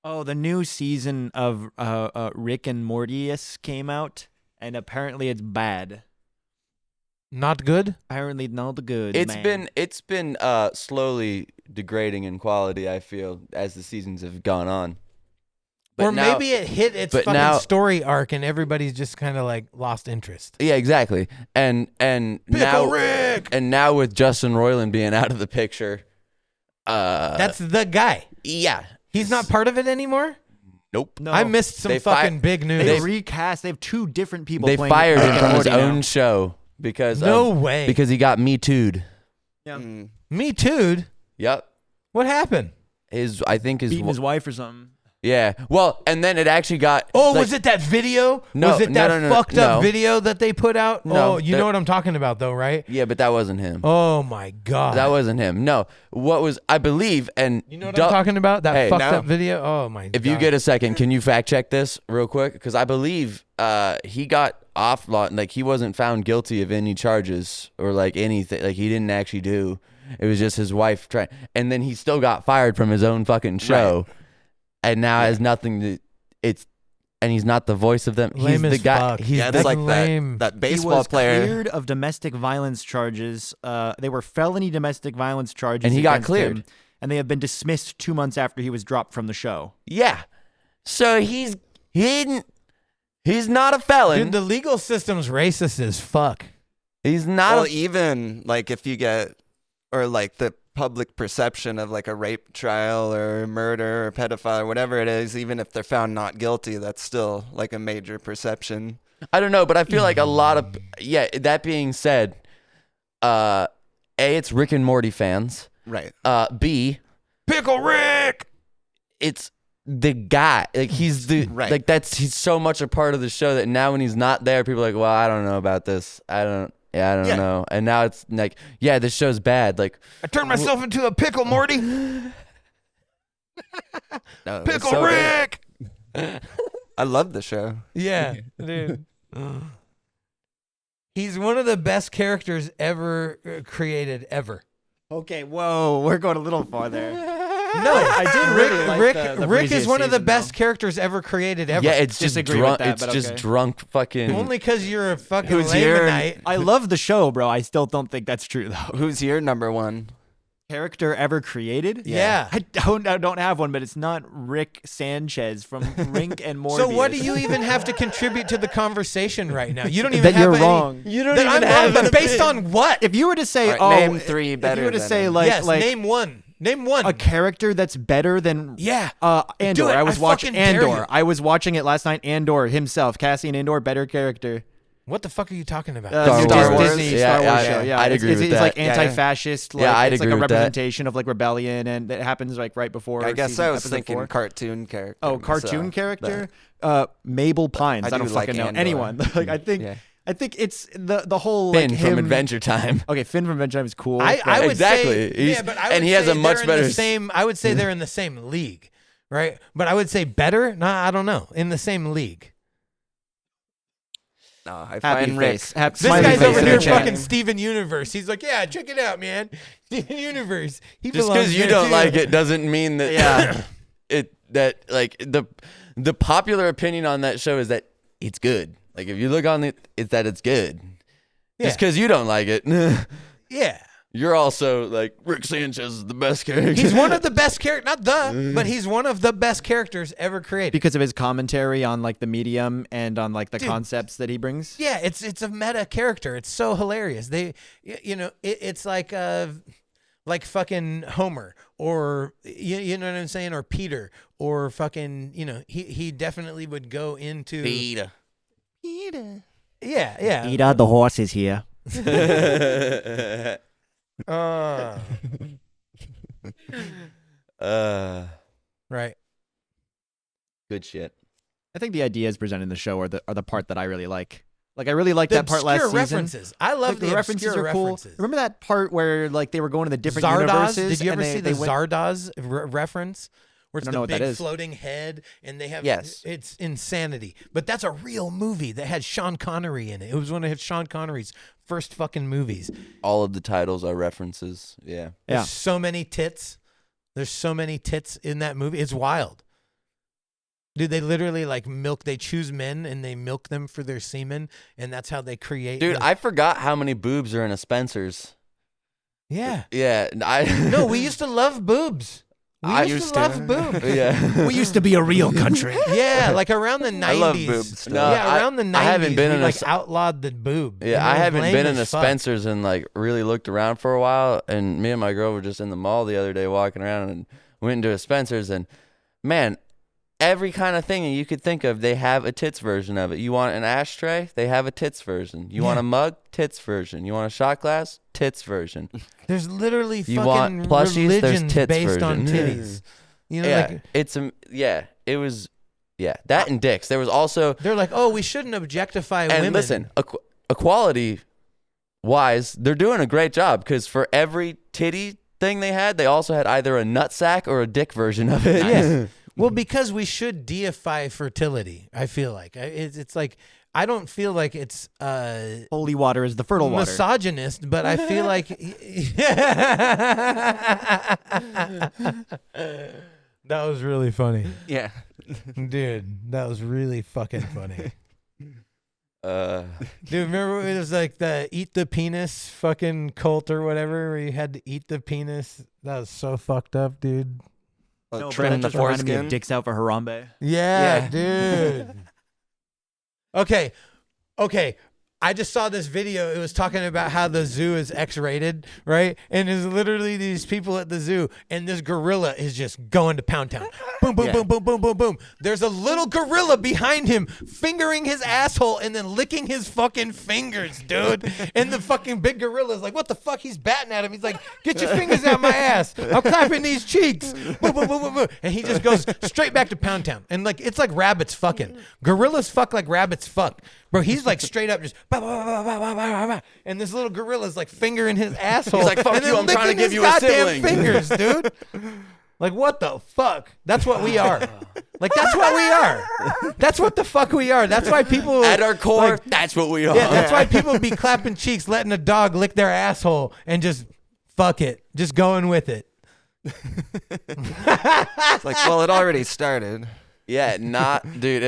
E: Oh, the new season of Rick and Morty came out, and apparently it's bad.
A: Not good?
E: Apparently not good.
B: It's been slowly degrading in quality, I feel, as the seasons have gone on. But
A: or
B: now-
A: maybe it hit its
B: but
A: fucking
B: now-
A: story arc and everybody's just kind of like lost interest.
B: Yeah, exactly. And now
A: Rick!
B: and now with Justin Roiland being out of the picture,
A: That's the guy.
B: yeah.
A: He's not part of it anymore?
B: Nope.
E: No,
A: I missed some
B: They
A: fucking big news.
E: They recast. They have 2 different people.
B: They
E: playing
B: fired
E: Rick
B: him
E: and
B: from his
E: Morty now.
B: own show because
A: No way.
B: because he got Me Too'd.
E: Yeah.
A: Me too.
B: Yep.
A: What happened?
B: I think
E: Beating his wife or something.
B: Yeah. Well, and then it actually got.
A: Oh,
B: like,
A: was it that video?
B: No,
A: was it
B: no,
A: that
B: no,
A: fucked up
B: no.
A: video that they put out?
B: No,
A: Oh, you know what I'm talking about, though, right?
B: Yeah, but that wasn't him.
A: Oh my god,
B: That wasn't him. No. What was I believe and
A: you know what I'm talking about? That
B: Hey,
A: fucked
D: no.
A: up video. Oh my.
B: If
A: god.
B: you get a second, can you fact check this real quick? Because I believe he got off, like he wasn't found guilty of any charges or like anything. Like he didn't actually do. It was just his wife trying, and then he still got fired from his own fucking show, and now has nothing to. And he's not the voice of them.
A: Lame
B: He's the
A: as
B: guy.
A: fuck.
B: He's
D: Yeah,
B: the,
D: it's like
A: lame.
D: that
E: He
D: baseball
E: was
D: player.
E: cleared of domestic violence charges. They were felony domestic violence charges,
B: And he got
E: against
B: cleared.
E: him, and they have been dismissed 2 months after he was dropped from the show.
B: yeah. So he's not a felon.
A: Dude, the legal system's racist as fuck.
B: He's not
D: Well,
B: a
D: even like if you get, or like the public perception of like a rape trial or murder or pedophile or whatever it is, even if they're found not guilty, that's still like a major perception.
B: I don't know, but I feel like a lot of that being said, A, it's Rick and Morty fans.
D: Right.
B: B,
A: Pickle Rick.
B: it's the guy. Like he's the
D: Right.
B: like he's so much a part of the show that now when he's not there, people are like, well, I don't know about this. I don't
D: Yeah.
B: know. And now it's like, yeah, this show's bad. Like
A: I turned myself into a pickle, Morty.
D: No, it's
A: Pickle
D: so good.
A: Rick.
D: I love the show.
A: Yeah, dude. He's one of the best characters ever created ever.
E: Okay, whoa, we're going a little far there.
A: No,
E: I did really like the
A: Rick is
E: previous
A: one of the
E: season,
A: best
E: though.
A: characters ever created ever.
B: yeah, it's just
E: Disagree with
B: drunk.
E: that,
B: It's
E: but
B: just
E: okay.
B: drunk fucking.
A: Only because you're a fucking
D: Who's your-
A: Lamanite.
E: I love the show, bro. I still don't think that's true though.
D: Who's your number one?
E: Character ever created?
A: Yeah.
E: I don't have one, but it's not Rick Sanchez from Rick and Morty.
A: So what do you even have to contribute to the conversation right now? You don't even
E: That
A: have
E: you're
A: any,
E: wrong.
B: You don't
A: That
B: even
A: I'm
B: have
A: wrong,
B: an
A: but based
B: opinion.
A: on what?
E: If you were to say,
D: All right,
E: oh,
D: name three
E: if
D: better
E: you were to
D: than
E: say
D: him.
E: like
A: yes,
E: like
A: name one. Name one.
E: a character that's better than
A: Yeah.
E: Andor.
A: Do it.
E: I was
A: I
E: watching
A: fucking dare
E: Andor.
A: you.
E: I was watching it last night. Andor himself, Cassian Andor, better character.
A: What the fuck are you talking about?
B: Star
E: New
B: Wars.
E: Disney
B: Yeah,
E: Star Wars
B: yeah,
E: show. Yeah,
B: I'd
E: it's,
B: agree
E: it's,
B: with
E: it's like
B: that.
D: Yeah.
E: anti-fascist. Like,
B: Yeah, I'd
E: it's
B: agree
E: like a
B: with that.
E: representation of like rebellion, and it happens like right before.
D: I guess
E: season-
D: I was
E: episode
D: thinking
E: 4.
D: cartoon character.
E: Oh, cartoon
D: myself,
E: character. Mabel Pines.
D: I
E: I don't
D: do like
E: fucking know
D: Andor.
E: anyone. Like I think
D: Yeah.
E: it's the whole
B: Finn
E: like
B: from
E: him.
B: Adventure Time.
E: Okay, Finn from Adventure Time is cool.
A: I
E: but-
A: would
B: Exactly.
A: say,
B: He's-
A: yeah, but I
B: and
A: would
B: he has
A: say
B: a much
A: they're in
B: better
A: the same. I would say they're in the same league, right? But I would say better. Nah, I don't know. In the same league.
D: No, I
E: Happy
D: find
E: face.
D: Rick.
A: This
E: Smiley
A: guy's
E: face
A: over
E: in
A: here
E: the chat.
A: fucking Steven Universe. He's like, yeah, check it out, man. Steven Universe. He
B: Just
A: belongs
B: because you
A: there,
B: don't
A: too.
B: like it doesn't mean that the popular opinion on that show is that it's good. Like if you look on it, it's that it's good.
A: Yeah.
B: Just because you don't like it,
A: Yeah.
B: you're also like Rick Sanchez is the best character.
A: He's one of the best characters, not the, but he's one of the best characters ever created.
E: because of his commentary on like the medium and on like the
A: Dude.
E: concepts that he brings.
A: Yeah, it's a meta character. It's so hilarious. It's like fucking Homer or you know what I'm saying, or Peter or fucking he definitely would go into
B: Peter.
A: yeah.
E: Ida, the horse is here.
A: Right.
B: Good shit.
E: I think the ideas presented in the show are the part that I really like. Like I really liked
A: The
E: that part last
A: obscure
E: season.
A: references. I love
E: Like,
A: the
E: references
A: obscure
E: are cool.
A: references.
E: Remember that part where like they were going to the different
A: Zardoz?
E: universes?
A: Did you ever
E: and
A: see
E: they
A: the
E: went-
A: Zardoz reference? Where it's
E: I don't
A: the
E: know what that
A: big
E: is.
A: floating head, and they have
B: Yes.
A: it's insanity. But that's a real movie that had Sean Connery in it. It was one of Sean Connery's first fucking movies.
B: All of the titles are references. Yeah.
E: Yeah.
A: There's so many tits. There's so many tits in that movie. It's wild. Dude, they literally like milk. They choose men and they milk them for their semen, and that's how they create.
B: Dude,
A: the-
B: I forgot how many boobs are in a Spencer's.
A: yeah.
B: Yeah.
A: No, we used to love boobs. We
B: I
A: used
D: used
A: to
D: to.
A: love boobs.
B: Yeah.
E: We used to be a real country.
A: Yeah, like around the 90s.
D: I love boobs still.
B: No,
A: Yeah, around the 90s,
B: I haven't been
A: we
B: in a
A: like
B: s-
A: outlawed the boob.
B: Yeah,
A: And
B: I
A: it was
B: haven't
A: lame
B: been in
A: as
B: a
A: fuck.
B: Spencer's and like really looked around for a while. And me and my girl were just in the mall the other day walking around and went into a Spencer's, and man, every kind of thing you could think of, they have a tits version of it. You want an ashtray? They have a tits version. You want
A: Yeah.
B: a mug? Tits version. You want a shot glass? Tits version.
A: There's literally
B: You want
A: fucking
B: plushies? There's
A: religions
B: tits
A: based on
B: version.
A: titties. You know,
B: Yeah,
A: like
B: it's yeah, that and dicks. There was also
A: They're like, oh, we shouldn't objectify
B: and
A: women.
B: listen, equality wise, they're doing a great job because for every titty thing they had, they also had either a nutsack or a dick version of it.
A: Yeah. Well, because we should deify fertility, I feel like. It's like, I don't feel like it's
E: Holy water is the fertile water.
A: misogynist, but I feel like... That was really funny.
D: Yeah.
A: Dude, that was really fucking funny.
B: Dude,
A: remember it was like the eat the penis fucking cult or whatever, where you had to eat the penis? That was so fucked up, dude.
D: Like
E: No,
D: trim
E: but
D: the
E: that just reminded me of
D: foreskin.
E: dicks out for Harambe.
A: Yeah,
D: Yeah.
A: dude. Okay. I just saw this video. It was talking about how the zoo is X-rated, right? And there's literally these people at the zoo, and this gorilla is just going to Pound Town. Boom, boom,
D: Yeah.
A: boom, boom, boom, boom, boom. There's a little gorilla behind him fingering his asshole and then licking his fucking fingers, dude. And the fucking big gorilla's like, what the fuck? He's batting at him. He's like, get your fingers out my ass. I'm clapping these cheeks. Boom, boom, boom, boom, boom. And he just goes straight back to Pound Town. And like, it's like rabbits fucking. Gorillas fuck like rabbits fuck. Bro, he's like straight up just, bah, bah, bah, bah, bah, bah, bah, and this little gorilla's like fingering his asshole.
B: He's like, fuck
A: and then
B: you, I'm trying to
A: licking
B: give
A: his
B: you a
A: goddamn
B: sibling.
A: fingers, dude. Like, what the fuck? That's what we are. Like, that's what we are. That's what the fuck we are. That's why people...
B: at our core,
A: like,
B: that's what we are.
A: yeah, that's why people be clapping cheeks, letting a dog lick their asshole, and just fuck it. Just going with it.
D: It's like, well, it already started.
B: Yeah, dude.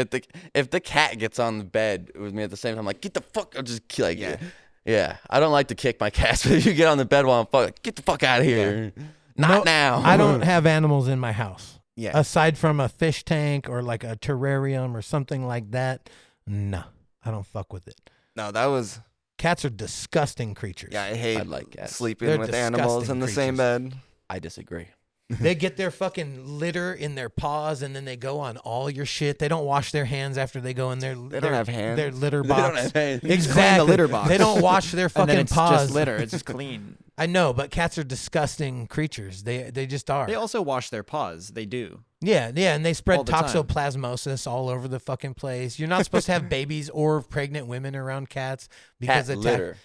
B: If the cat gets on the bed with me at the same time, I'm like, get the fuck. I'll just like, yeah. I don't like to kick my cats, but if you get on the bed while I'm fucking, get the fuck out of here. Not now.
A: I don't have animals in my house.
D: Yeah.
A: Aside from a fish tank or like a terrarium or something like that, no, I don't fuck with it.
D: No, that was.
A: Cats are disgusting creatures.
D: Yeah, I hate
B: I'd like cats.
D: sleeping
A: They're
D: with animals in
A: disgusting
D: the same
A: creatures.
D: bed.
B: I disagree.
A: They get their fucking litter in their paws, and then they go on all your shit. They don't wash their hands after they go in their.
D: They don't have hands.
A: Their litter
B: They
A: box.
B: don't have hands.
A: Exactly.
E: Clean the litter box.
A: They don't wash their
E: And
A: fucking
E: then it's
A: paws.
E: just litter. It's just clean.
A: I know, but cats are disgusting creatures. They just are.
E: They also wash their paws. They do.
A: Yeah, and they spread
E: All the time.
A: toxoplasmosis all over the fucking place. You're not supposed to have babies or pregnant women around cats because
B: Cat
A: of
B: litter.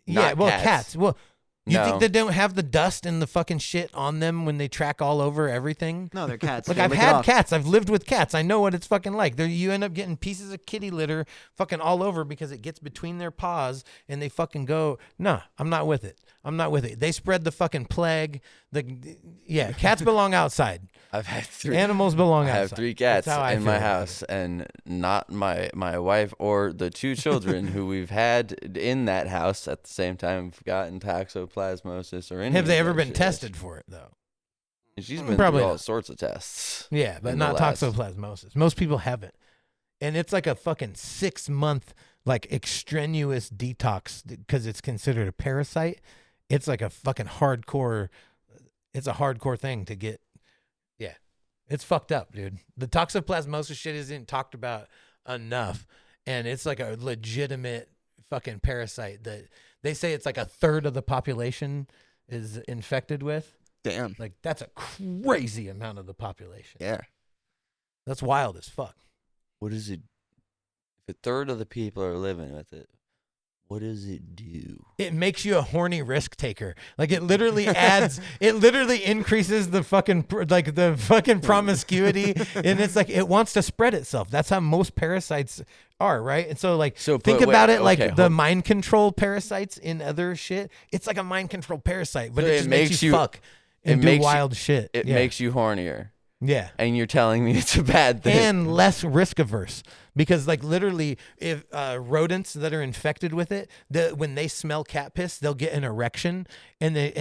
A: Yeah,
B: not
A: well,
B: cats.
A: Well, you
B: No.
A: think they don't have the dust and the fucking shit on them when they track all over everything?
E: No, they're cats.
A: Like,
E: They
A: I've
E: lick it
A: had
E: off.
A: cats. I've lived with cats. I know what it's fucking like. You end up getting pieces of kitty litter fucking all over because it gets between their paws and they fucking go, nah, I'm not with it. I'm not with it. They spread the fucking plague. Yeah, cats belong outside.
B: I've had three.
A: Animals belong
B: I
A: outside.
B: have 3 cats
A: That's how I
B: in
A: feel
B: my
A: about
B: house, and not my wife or the 2 children who we've had in that house at the same time have gotten toxoplasmosis or any.
A: Have they
B: of
A: ever
B: that
A: been
B: shit.
A: tested for it, though?
B: She's been
A: Probably
B: through all
A: not.
B: sorts of tests.
A: Yeah, but
B: in the
A: not
B: last-
A: toxoplasmosis. Most people haven't. And it's like a fucking 6-month, like, extraneous detox because it's considered a parasite. It's like a fucking hardcore, it's a hardcore thing to get. Yeah. It's fucked up, dude. The toxoplasmosis shit isn't talked about enough. And it's like a legitimate fucking parasite that they say it's like a third of the population is infected with.
D: Damn.
A: Like, that's a crazy amount of the population.
D: Yeah.
A: That's wild as fuck.
B: What is it? If a third of the people are living with it, what does it do?
A: It makes you a horny risk taker. Like, it literally adds, it literally increases the fucking, like, the fucking promiscuity. And it's like, it wants to spread itself. That's how most parasites are, right? And so, like,
B: So,
A: think
B: but
A: about
B: wait,
A: it like
B: okay,
A: the
B: hold-
A: mind control parasites in other shit. It's like a mind control parasite, but
B: So
A: it
B: it
A: just makes
B: makes
A: you
B: you-
A: fuck and
B: it
A: do
B: makes you-
A: wild shit.
B: It
A: Yeah.
B: makes you hornier,
A: Yeah.
B: and you're telling me it's a bad thing.
A: And less risk averse, because like literally if rodents that are infected with it, when they smell cat piss, they'll get an erection and it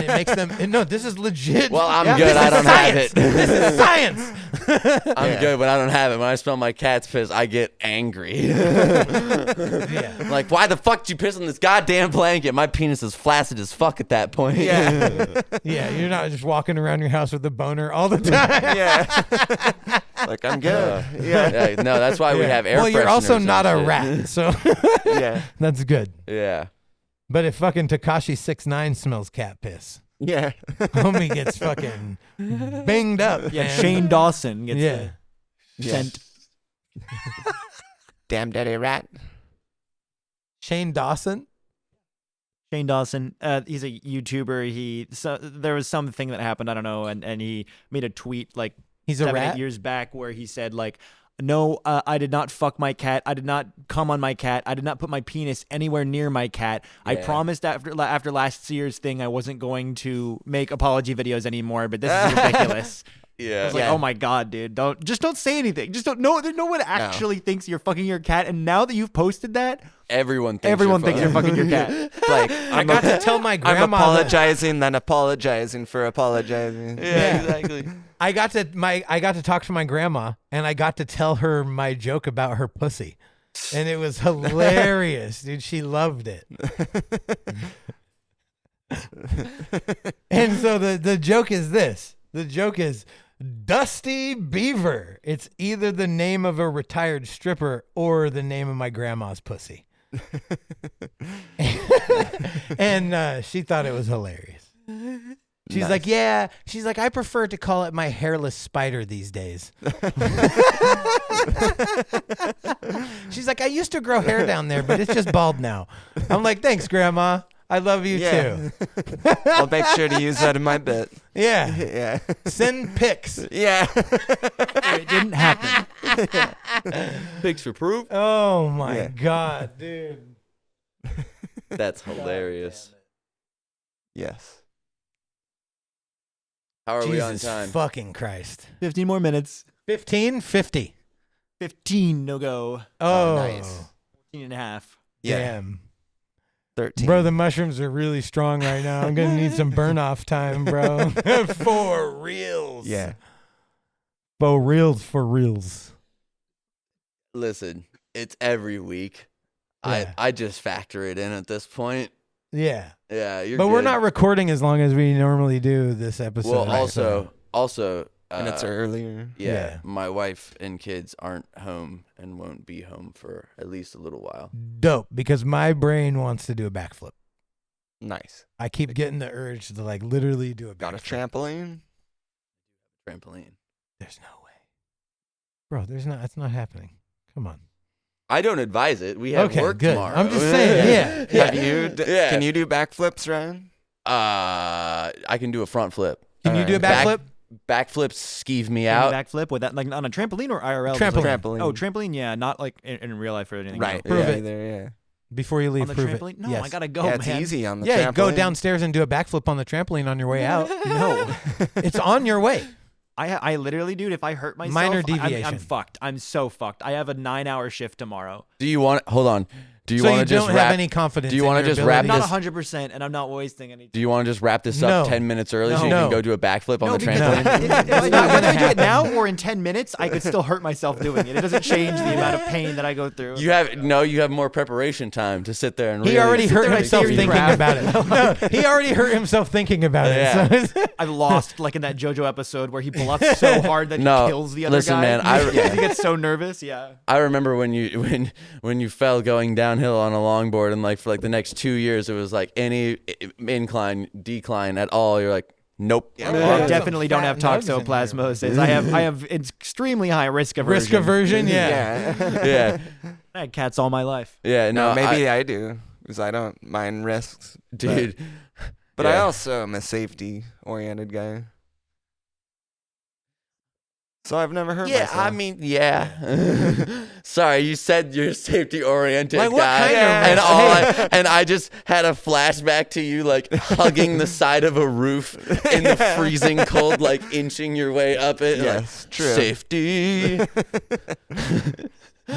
A: makes them, and no, this is legit.
B: Well, I'm
A: Yeah,
B: good.
A: this
B: I
A: is
B: don't have
A: science.
B: it.
A: This is science.
B: I'm good, but I don't have it. When I smell my cat's piss, I get angry.
A: Yeah.
B: I'm like, why the fuck did you piss on this goddamn blanket? My penis is flaccid as fuck at that point.
D: Yeah.
A: Yeah, you're not just walking around your house with a boner all the time.
D: Yeah. Like, I'm good. Yeah.
B: Yeah, no, that's why we have air
A: Well, you're also
B: fresheners and
A: not a
B: shit.
A: rat, so
D: Yeah.
A: that's good.
B: Yeah.
A: But if fucking Tekashi 6ix9ine smells cat piss,
D: Yeah.
A: homie gets fucking banged up.
E: Yeah,
A: man.
E: Shane Dawson gets
A: Yeah.
E: the Scent.
D: Damn dirty rat.
A: Shane Dawson.
E: Shane Dawson, he's a YouTuber. There was something that happened, I don't know, and he made a tweet like
A: He's a
E: 7-8
A: rat.
E: years back where he said like, no, I did not fuck my cat. I did not come on my cat. I did not put my penis anywhere near my cat. I promised after last year's thing I wasn't going to make apology videos anymore, but this is ridiculous. I was like, oh my God, dude. Don't say anything. Just don't. No one actually thinks you're fucking your cat. And now that you've posted that,
B: Everyone thinks
E: you're fucking your cat.
D: Like,
A: I got to tell my grandma.
D: I'm apologizing, then apologizing for apologizing.
B: Yeah, exactly.
A: I got to talk to my grandma, and I got to tell her my joke about her pussy, and it was hilarious, dude. She loved it. And so the joke is this. The joke is Dusty Beaver. It's either the name of a retired stripper or the name of my grandma's pussy. And she thought it was hilarious. She's
D: Nice.
A: like, yeah. She's like, I prefer to call it my hairless spider these days. She's like, I used to grow hair down there, but it's just bald now. I'm like, thanks, Grandma. I love you too.
D: I'll make sure to use that in my bit.
A: Yeah.
D: Yeah.
A: Send pics.
D: Yeah.
E: It didn't happen.
B: Pics for proof.
A: Oh my God, dude.
B: That's hilarious.
D: Yes.
B: How are we on
A: Jesus
B: time?
A: fucking Christ.
E: 15 more minutes.
A: 15, 50.
E: 15 no go.
A: Oh,
D: nice.
E: 14 and a half.
D: Yeah.
A: damn.
D: 13.
A: Bro, the mushrooms are really strong right now. I'm going to need some burn off time, bro. For reals.
D: Yeah.
A: For reals.
B: Listen, it's every week.
A: Yeah.
B: I just factor it in at this point.
A: Yeah.
B: Yeah, you're
A: But we're
B: good.
A: not recording as long as we normally do this episode.
B: Well,
A: right?
B: also,
D: And it's earlier.
B: yeah, my wife and kids aren't home and won't be home for at least a little while.
A: Dope, because my brain wants to do a backflip.
D: Nice.
A: I keep getting the urge to like literally do a backflip.
D: Got a trampoline?
B: Trampoline.
A: There's no way. Bro, it's not happening. Come on.
B: I don't advise it. We have
A: Okay,
B: work
A: good.
B: tomorrow.
A: I'm just saying, yeah.
D: Have you?
B: Yeah.
D: Can you do backflips, Ryan?
B: I can do a front flip.
A: Can you do a
B: Back-
A: backflip?
B: Backflips skeeve me
E: Any
B: out.
E: backflip with that, like on a trampoline or IRL? Just
A: Trampoline.
E: like-
D: Trampoline.
E: Oh, trampoline. Yeah, not like in real life or anything.
D: Right.
E: No.
A: Prove
D: yeah,
A: it.
D: Either, yeah.
A: Before you leave,
E: On the
A: prove
E: trampoline?
A: it.
E: No,
A: Yes.
E: I gotta go,
D: Yeah, it's
E: man.
D: easy on the
A: Yeah,
D: trampoline.
A: go downstairs and do a backflip on the trampoline on your way out.
E: No,
A: It's on your way.
E: I literally, dude. If I hurt myself,
A: Minor
E: I'm
A: deviation.
E: fucked. I'm so fucked. I have a 9-hour shift tomorrow.
B: Do you want? Hold on. Do you
A: So
B: want
A: you
B: to just
A: don't
B: wrap?
A: have any confidence.
B: do you
A: in
B: wanna
A: your
B: just
A: ability
B: wrap
E: I'm not
B: this-
E: 100%, and I'm not wasting any.
B: Do you want to just wrap this up
A: No.
B: 10 minutes early so you
A: No.
B: can go do a backflip on the
E: because
B: trampoline?
E: whether I do it now or in 10 minutes, I could still hurt myself doing it. It doesn't change the amount of pain that I go through.
B: You have more preparation time to sit there and.
A: He
B: really
A: already
B: sit
A: hurt
B: there and
A: himself
B: theory
A: thinking
B: craft.
A: about it. No, he already hurt himself thinking about
B: Yeah.
A: it. So
E: I've lost, like in that JoJo episode where he bluffs so hard that
B: No,
E: he kills the other
B: listen,
E: guy.
B: man,
E: Because he gets so nervous. Yeah.
B: I remember when you fell going downhill on a longboard and like for like the next 2 years it was like any incline, decline at all. You're like, nope.
E: I
A: there's
E: definitely
A: some
E: don't have
A: fat nugs in here.
E: toxoplasmosis. I have extremely high risk aversion.
A: risk aversion, yeah.
D: Yeah.
B: Yeah,
E: I had cats all my life.
B: yeah. No,
D: No, maybe I do because I don't mind risks,
B: dude.
D: But I
B: Yeah.
D: also am a safety-oriented guy. So I've never hurt
B: Yeah,
D: myself.
B: I mean, yeah. Sorry, you said you're a safety oriented
A: Like, what
B: guy,
A: kind of
B: and I just had a flashback to you like hugging the side of a roof in the freezing cold, like inching your way up it.
D: Yes,
B: like,
D: true.
B: Safety,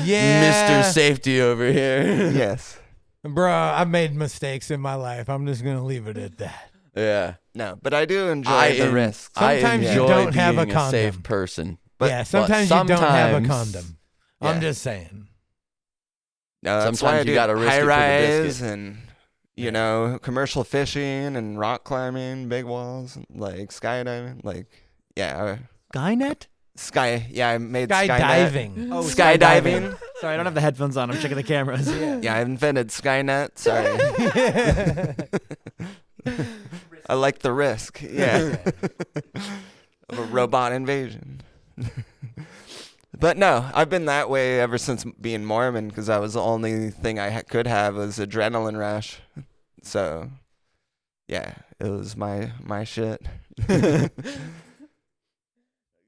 A: Yeah.
B: Mr. Safety over here.
D: Yes.
A: Bro, I've made mistakes in my life. I'm just going to leave it at that.
B: Yeah,
D: No, but I do enjoy the risks.
A: Sometimes
B: I
A: you
B: enjoy
A: don't have a
B: being
A: condom.
B: safe person.
A: Yeah, sometimes you don't have a
B: sometimes-
A: condom. I'm
D: Yeah.
A: just saying.
D: No, that's
B: Sometimes
D: why I
B: you
D: do
B: gotta risk it
D: high
B: for the
D: rise
B: biscuit.
D: and commercial fishing and rock climbing, big walls, like skydiving, like
E: Skynet?
D: I made
A: Skydiving.
E: Oh,
D: Skydiving.
E: Sorry, I don't have the headphones on. I'm checking the cameras.
D: Yeah, I invented Skynet. Sorry. I like the risk. Yeah. Of a robot invasion. But no, I've been that way ever since being Mormon because that was the only thing I could have was adrenaline rush. So, yeah, it was my shit.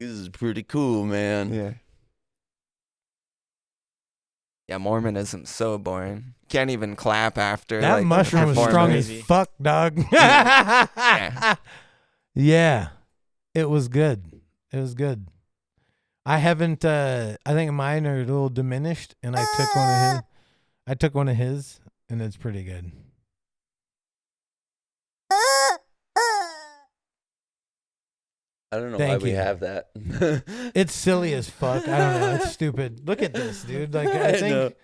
B: This is pretty cool, man.
D: Yeah. Yeah, Mormonism's so boring. Can't even clap after.
A: That
D: like,
A: mushroom was strong as
E: Crazy.
A: fuck, dog.
D: Yeah.
A: Yeah, it was good. It was good. I haven't. I think mine are a little diminished, and I took one of his. I took one of his, and it's pretty good.
B: I don't know
A: Thank
B: why we
A: you.
B: have that.
A: It's silly as fuck. I don't know. It's stupid. Look at this, dude. Like I think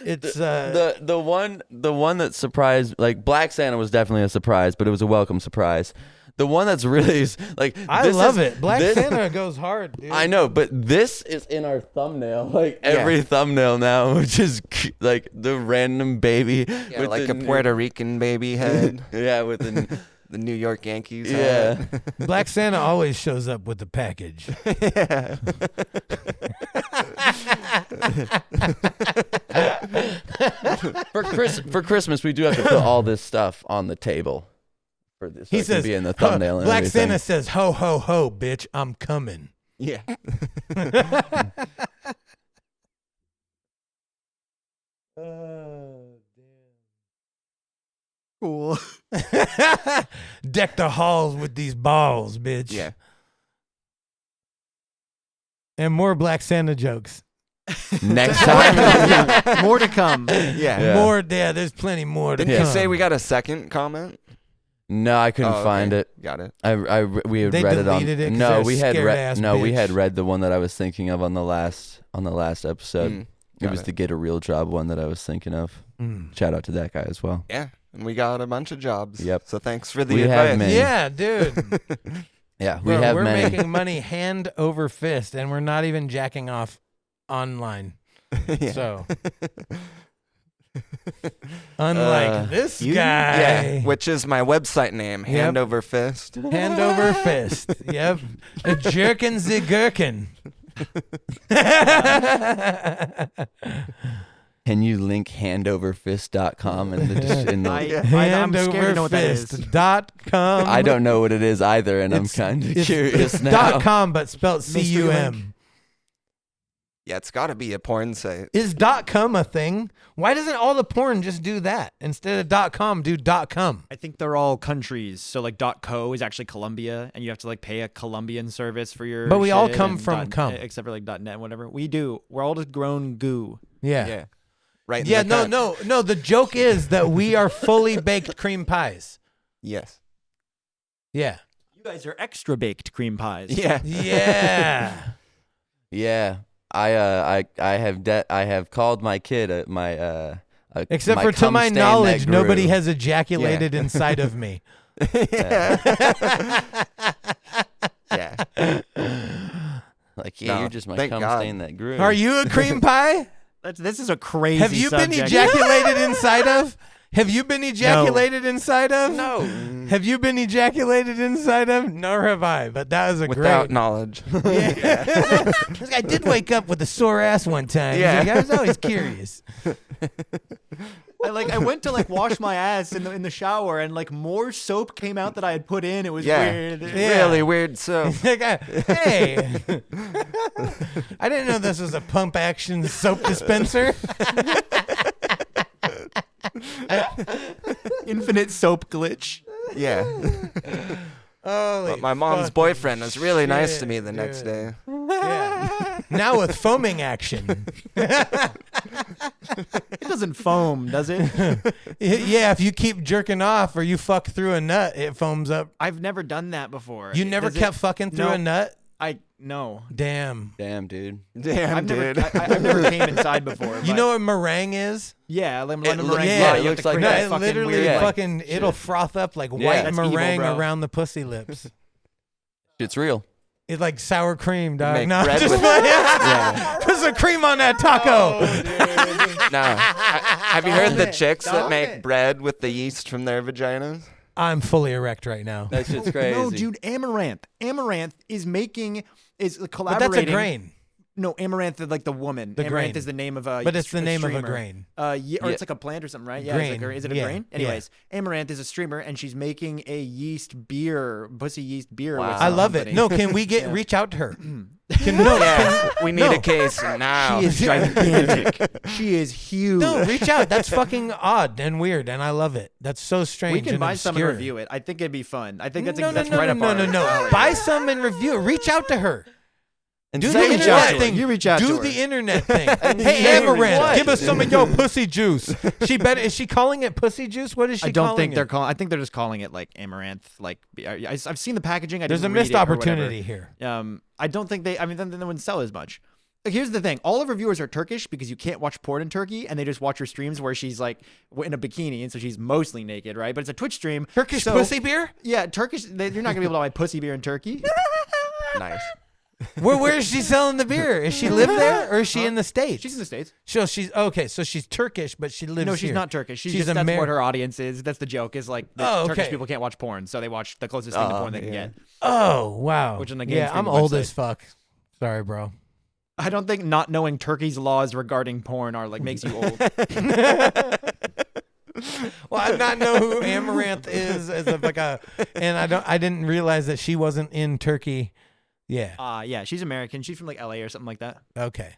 A: it's
B: the one that surprised, like Black Santa was definitely a surprise, but it was a welcome surprise. The one that's really like
A: I love it. Black Santa goes hard, dude.
B: I know, but this is in our thumbnail, like every thumbnail now, which is like the random baby,
D: Yeah,
B: with
D: like
B: the
D: a Puerto Rican baby head.
B: yeah, with
D: The New York Yankees
B: yeah.
D: hat.
A: Black Santa always shows up with the package.
D: Yeah.
B: For Christmas, we do have to put all this stuff on the table. For this, so
A: He
B: it can
A: says,
B: be in the thumbnail. And
A: Black
B: everything.
A: Santa says, ho, ho, ho, bitch, I'm coming.
D: Yeah.
E: Cool.
A: Deck the halls with these balls, bitch.
D: Yeah.
A: And more Black Santa jokes.
B: Next time.
E: More to come.
D: Yeah.
B: Yeah.
A: More, yeah, there's plenty more to
D: Didn't
A: come.
D: you say we got a second comment?
B: No, I couldn't
D: Oh,
B: find
D: okay.
B: it.
D: Got it.
B: We had
A: They
B: read it on.
A: deleted it 'cause
B: No,
A: they're
B: we had
A: scared-ass
B: we had
A: bitch.
B: read the one that I was thinking of on the last episode.
D: Mm,
B: It
D: got
B: was the Get a Real Job one that I was thinking of.
A: Mm.
B: Shout out to that guy as well.
D: Yeah. And we got a bunch of jobs.
B: Yep.
D: So thanks for the
B: We
D: advice.
B: have many.
A: Yeah, dude.
B: Yeah,
A: We're
B: many.
A: making money hand over fist, and we're not even jacking off online.
D: Yeah.
A: So, unlike this
E: you?
A: guy,
D: Yeah, which is my website name, Hand Over Fist.
A: hand over fist. Yep, a jerkin the gherkin.
B: Can you link handoverfist.com in the in the
E: I'm scared to know what that is.
A: Handoverfist.com.
B: I don't know what it is either, and I'm
A: It's-
B: kind of
A: it's
B: curious now.
A: .com, but spelled
E: Mystery
A: C-U-M.
D: Yeah, it's got to be a porn site.
A: Is .com a thing? Why doesn't all the porn just do that instead of .com? Do .com.
E: I think they're all countries. So like .co is actually Colombia, and you have to like pay a Colombian service for your.
A: But we all
E: shit,
A: come
E: and
A: from cum.
E: except for like .net and whatever. We do. We're all just grown goo.
A: Yeah.
D: Yeah. Right. in
A: Yeah,
D: the
A: no,
D: cunt.
A: no. The joke is that we are fully baked cream pies.
D: Yes.
A: Yeah.
E: You guys are extra baked cream pies.
D: Yeah.
A: Yeah.
B: Yeah, I have called my kid
A: Except
B: my
A: for to
B: cum
A: my
B: stain that
A: knowledge,
B: grew.
A: nobody has ejaculated inside of me.
D: Yeah.
B: Like, yeah,
D: No,
B: you're just my
D: thank
B: cum
D: God.
B: stain that grew.
A: Are you a cream pie?
E: This is a crazy.
A: Have you been
E: subject.
A: ejaculated inside of? Have you been ejaculated inside of?
B: No.
A: Have you been ejaculated inside of? Nor have I. But that was a
D: Without
A: great.
D: knowledge.
A: Yeah. I did wake up with a sore ass one time.
D: Yeah.
A: Like, I was always curious.
E: I went to like wash my ass in the shower, and like more soap came out that I had put in. It was
D: Yeah.
E: weird.
A: Yeah.
D: Really weird. So
A: Like, hey, I didn't know this was a pump action soap dispenser.
E: Infinite soap glitch.
D: yeah.
A: Holy
D: But my mom's
A: fucking
D: boyfriend was really nice to
A: shit,
D: me the next
A: dude.
D: day.
A: Yeah. Now with foaming action.
E: It doesn't foam, does it?
A: Yeah, if you keep jerking off or you fuck through a nut, it foams up.
E: I've never done that before.
A: You never
E: Does it-
A: kept fucking through
E: No.
A: a nut?
E: No.
A: Damn.
B: Damn, dude.
D: Damn,
E: I've never,
D: dude.
E: I've never came inside before.
A: You
E: but
A: know what meringue is?
E: Yeah, lemon
B: It
E: meringue.
A: yeah,
B: it
E: you have
B: looks
E: to
B: like
E: create
A: No,
B: that
E: that
A: it
E: fucking
A: literally
E: weird,
B: like,
A: fucking, it'll froth up like
B: Yeah.
A: white
E: That's evil,
A: meringue
E: bro.
A: around the pussy lips.
B: It's real.
A: It's like sour cream, dog.
D: Make
A: No,
D: bread
A: just
D: with-
A: yeah. Put some cream on that taco.
D: No. Have you heard the chicks that
E: Stop
D: make
E: it.
D: bread with the yeast from their vaginas?
A: I'm fully erect right now.
B: That shit's crazy.
E: No, dude, Amouranth. Amaranth is
A: But
E: collaborating.
A: that's a grain.
E: No, Amouranth is like the woman.
A: The
E: Amouranth
A: grain.
E: is the name of a.
A: But it's the name of a
E: streamer.
A: grain.
E: Or
B: Yeah.
E: it's like a plant or something, right? Yeah.
A: Grain.
E: Is it a
A: Yeah,
E: grain?
A: yeah.
E: Anyways, Amouranth is a streamer, and she's making a yeast beer, pussy yeast beer.
B: Wow.
E: With
A: I
E: some
A: love it.
E: company.
A: No, can we reach out to her? No,
D: Yeah, we need
A: no.
D: a case now.
E: She is gigantic. She is huge.
A: no, reach out. That's fucking odd and weird, and I love it. That's so strange.
E: we can
A: and
E: buy some and
A: obscure.
E: review it. I think it'd be fun. I think that's
A: no,
E: that's
A: no,
E: right
A: no,
E: up
A: no,
E: our
A: no, no.
E: alley.
A: Buy some and review it. Reach out to her.
B: And
A: Do
B: say
A: the
E: reach out
A: internet
E: to her.
A: thing.
E: You reach out
A: Do
E: to her.
A: the internet thing.
B: And
A: Hey,
B: say
A: Amouranth,
B: what?
A: give us some of your pussy juice. Is she calling it pussy juice? What is she
E: I don't
A: calling
E: think they're
A: it?
E: calling. I think they're just calling it like Amaranth. Like I've seen the packaging.
A: There's a
E: didn't read
A: missed
E: it or whatever.
A: opportunity here.
E: I don't think they. I mean, then they wouldn't sell as much. Like, here's the thing: all of her viewers are Turkish because you can't watch porn in Turkey, and they just watch her streams where she's like in a bikini, and so she's mostly naked, right? But it's a Twitch stream.
A: Turkish
E: so,
A: pussy beer?
E: Yeah, Turkish. You're not gonna be able to buy pussy beer in Turkey.
D: Nice.
A: Where is she selling the beer? Is she live there or is she in the States?
E: She's in the States.
A: So she's okay. So she's Turkish, but she lives
E: No, she's
A: here.
E: not Turkish. She's
A: She's
E: just, that's
A: Ameri-
E: what her audience is. That's the joke. Is like
A: Oh,
E: Turkish
A: okay.
E: people can't watch porn, so they watch the closest thing to porn they can
D: yeah.
E: get.
A: Oh wow.
E: Which in the game
A: yeah, I'm
E: streaming
A: old
E: website.
A: as fuck. Sorry, bro.
E: I don't think not knowing Turkey's laws regarding porn are like makes you old.
A: Well, I not know who Amouranth is as and I didn't realize that she wasn't in Turkey. Yeah.
E: Yeah, she's American. She's from like LA or something like that.
A: Okay.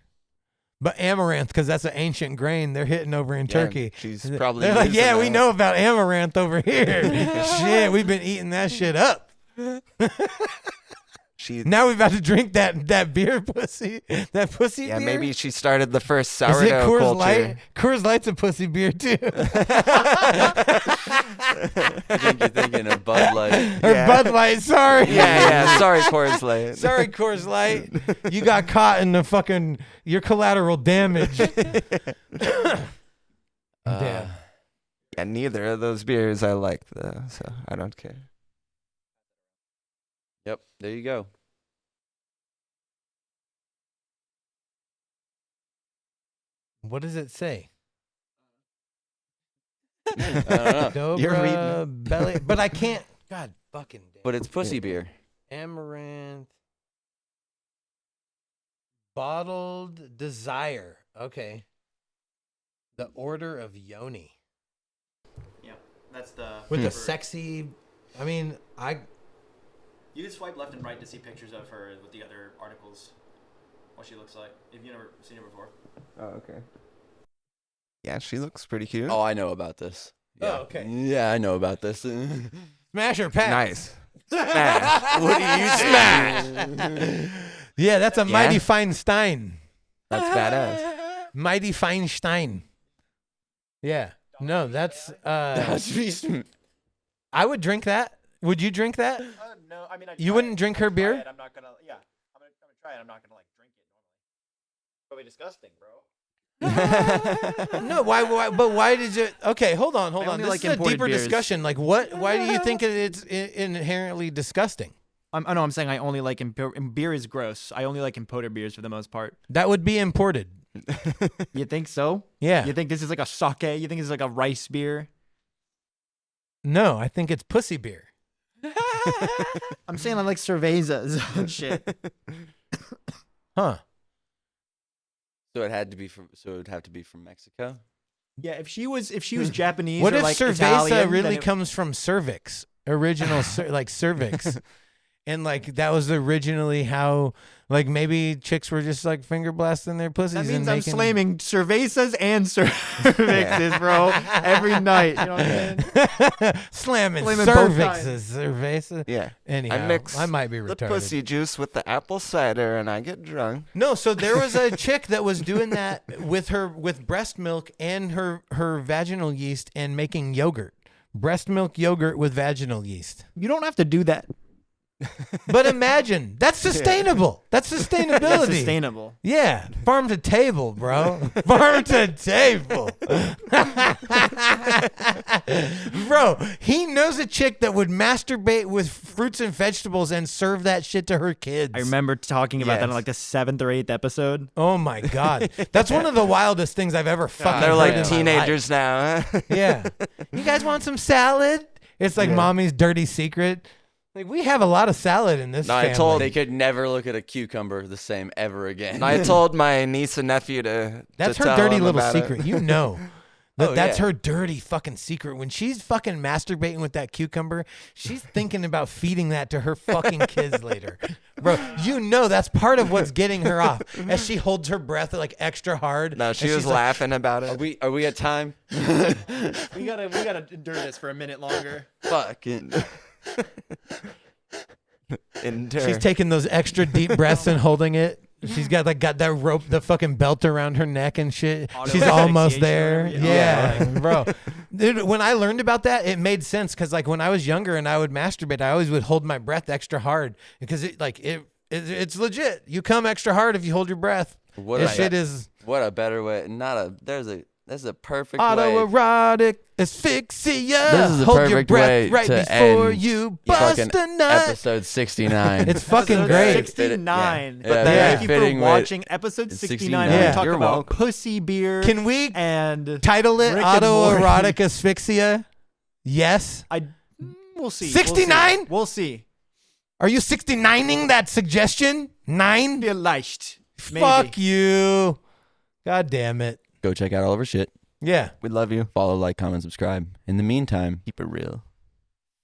A: But Amouranth, because that's an ancient grain, they're hitting over in
D: Yeah,
A: Turkey.
D: she's probably
A: They're like,
D: using
A: yeah, we
D: that.
A: know about Amouranth over here. Shit, we've been eating that shit up.
D: She,
A: Now we've got to drink that beer, pussy. That pussy
D: yeah,
A: beer.
D: maybe she started the first
A: Is
D: sourdough
A: it Coors
D: culture.
A: Light? Coors Light's a pussy beer too.
B: I think you're thinking of Bud Light.
A: Or
D: Yeah.
A: Bud Light. Sorry.
D: Yeah. Sorry, Coors Light.
A: Sorry, Coors Light. You got caught in the fucking your collateral damage. Damn.
D: Yeah, neither of those beers I like though, so I don't care.
B: Yep, there you go.
A: What does it say?
B: I don't know.
D: You're reading
A: Dobra belly, but I can't. God fucking damn.
B: But it's pussy beer.
A: Amaranth. Bottled Desire. Okay. The Order of Yoni.
E: Yeah, that's the.
A: With the sexy. I mean,
E: You can swipe left and right to see pictures of her with the other articles. What she looks like. If you never seen her before.
D: Oh, okay. Yeah, she looks pretty cute.
B: Oh, I know about this. Yeah.
A: Oh, okay.
B: Yeah, I know about this.
A: smash or pass.
D: Nice. Smash.
B: What do you
D: Smash.
A: Yeah, that's a mighty
D: Yeah?
A: fine stein.
D: That's badass.
A: Mighty fine stein. Yeah. No, that's I would drink that. Would you drink that?
E: No, I mean,
A: You wouldn't drink her beer?
E: I'm not gonna. Yeah, I'm gonna try it. I'm not gonna like drink it normally. Probably disgusting, bro.
A: No, why but why did you? Okay, hold on.
E: I
A: This
E: only
A: is
E: like
A: a
E: imported
A: deeper
E: beers.
A: discussion. Like, why do you think it's inherently disgusting?
E: I know. I'm saying I only like beer is gross. I only like imported beers for the most part.
A: That would be imported.
E: You think so?
A: Yeah.
E: You think this is like a sake? You think it's like a rice beer?
A: No, I think it's pussy beer.
E: I'm saying I like cervezas and shit.
A: Huh.
B: So it had to be from. So it would have to be from Mexico.
E: Yeah, if she was Japanese
A: What
E: or
A: if
E: like
A: cerveza
E: Italian,
A: really
E: then it-
A: comes from cervix? Original like cervix. And like that was originally how like maybe chicks were just like finger blasting their pussies.
E: That means
A: and
E: I'm
A: making...
E: slamming cervezas and cervixes, bro, every night. You know what I'm saying?
A: Slamming
E: Slamming both
A: cervixes, cerveza.
D: Yeah.
A: Anyhow,
D: I mix
A: I might be
D: the
A: retarded.
D: pussy juice with the apple cider and I get drunk.
A: No, so there was a chick that was doing that with breast milk and her vaginal yeast and making yogurt. Breast milk yogurt with vaginal yeast.
E: You don't have to do that.
A: But imagine, that's sustainable. That's sustainability.
E: That's sustainable.
A: Yeah, farm to table, bro. Farm to table. Bro, he knows a chick that would masturbate with fruits and vegetables and serve that shit to her kids.
E: I remember talking about that in
D: Yes.
E: like the 7th or 8th episode.
A: Oh my God. That's one of the wildest things I've ever fucking
D: They're
A: heard
D: like
A: in my
D: teenagers now.
A: life. Yeah. You guys want some salad? It's like mommy's dirty secret. Like, we have a lot of salad in this
D: No, I
A: family.
D: told-
B: They could never look at a cucumber the same ever again.
D: And I told my niece and nephew to.
A: That's
D: to
A: her
D: tell
A: dirty
D: them
A: little
D: about it.
A: secret. You know.
B: Oh,
A: That's
B: yeah.
A: her dirty fucking secret. When she's fucking masturbating with that cucumber, she's thinking about feeding that to her fucking kids later. Bro, you know that's part of what's getting her off. As she holds her breath like extra hard.
D: No, she
A: and
D: was
A: she's like,
D: laughing about it.
B: Are we at time?
E: We gotta endure this for a minute longer.
B: Fucking.
A: She's taking those extra deep breaths and holding it. She's got that rope, the fucking belt around her neck and shit. She's almost there.
E: Asphyxiation,
A: Yeah, bro. Dude, when I learned about that, it made sense because like when I was younger and I would masturbate, I always would hold my breath extra hard because it's legit. You come extra hard if you hold your breath. This shit is
B: What a better way. There's a perfect way.
A: autoerotic asphyxia.
B: This is a
A: hold your
B: perfect
A: breath
B: way
A: right
B: to
A: before
B: end
A: you bust
B: fucking
A: a nut.
B: episode 69.
A: It's fucking
E: Episode
A: great.
E: 69.
B: Yeah.
E: But
B: Yeah,
E: thank
A: very
E: you for
B: fitting with
E: watching episode 69.
B: 69.
E: Where
A: Yeah.
E: we talk
D: You're
E: about
D: welcome.
E: pussy beer
A: Can we
E: and
A: title it
E: Rick and Morty.
A: autoerotic asphyxia? Yes.
E: we'll see.
A: 69?
E: We'll see.
A: Are you 69ing that suggestion? 9?
E: Vielleicht. Maybe.
A: Fuck you. God damn it.
B: Go check out all of our shit.
A: Yeah.
D: We love you.
B: Follow, like, comment, subscribe. In the meantime,
D: Keep it real.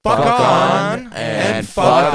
A: Fuck on
B: and fuck off.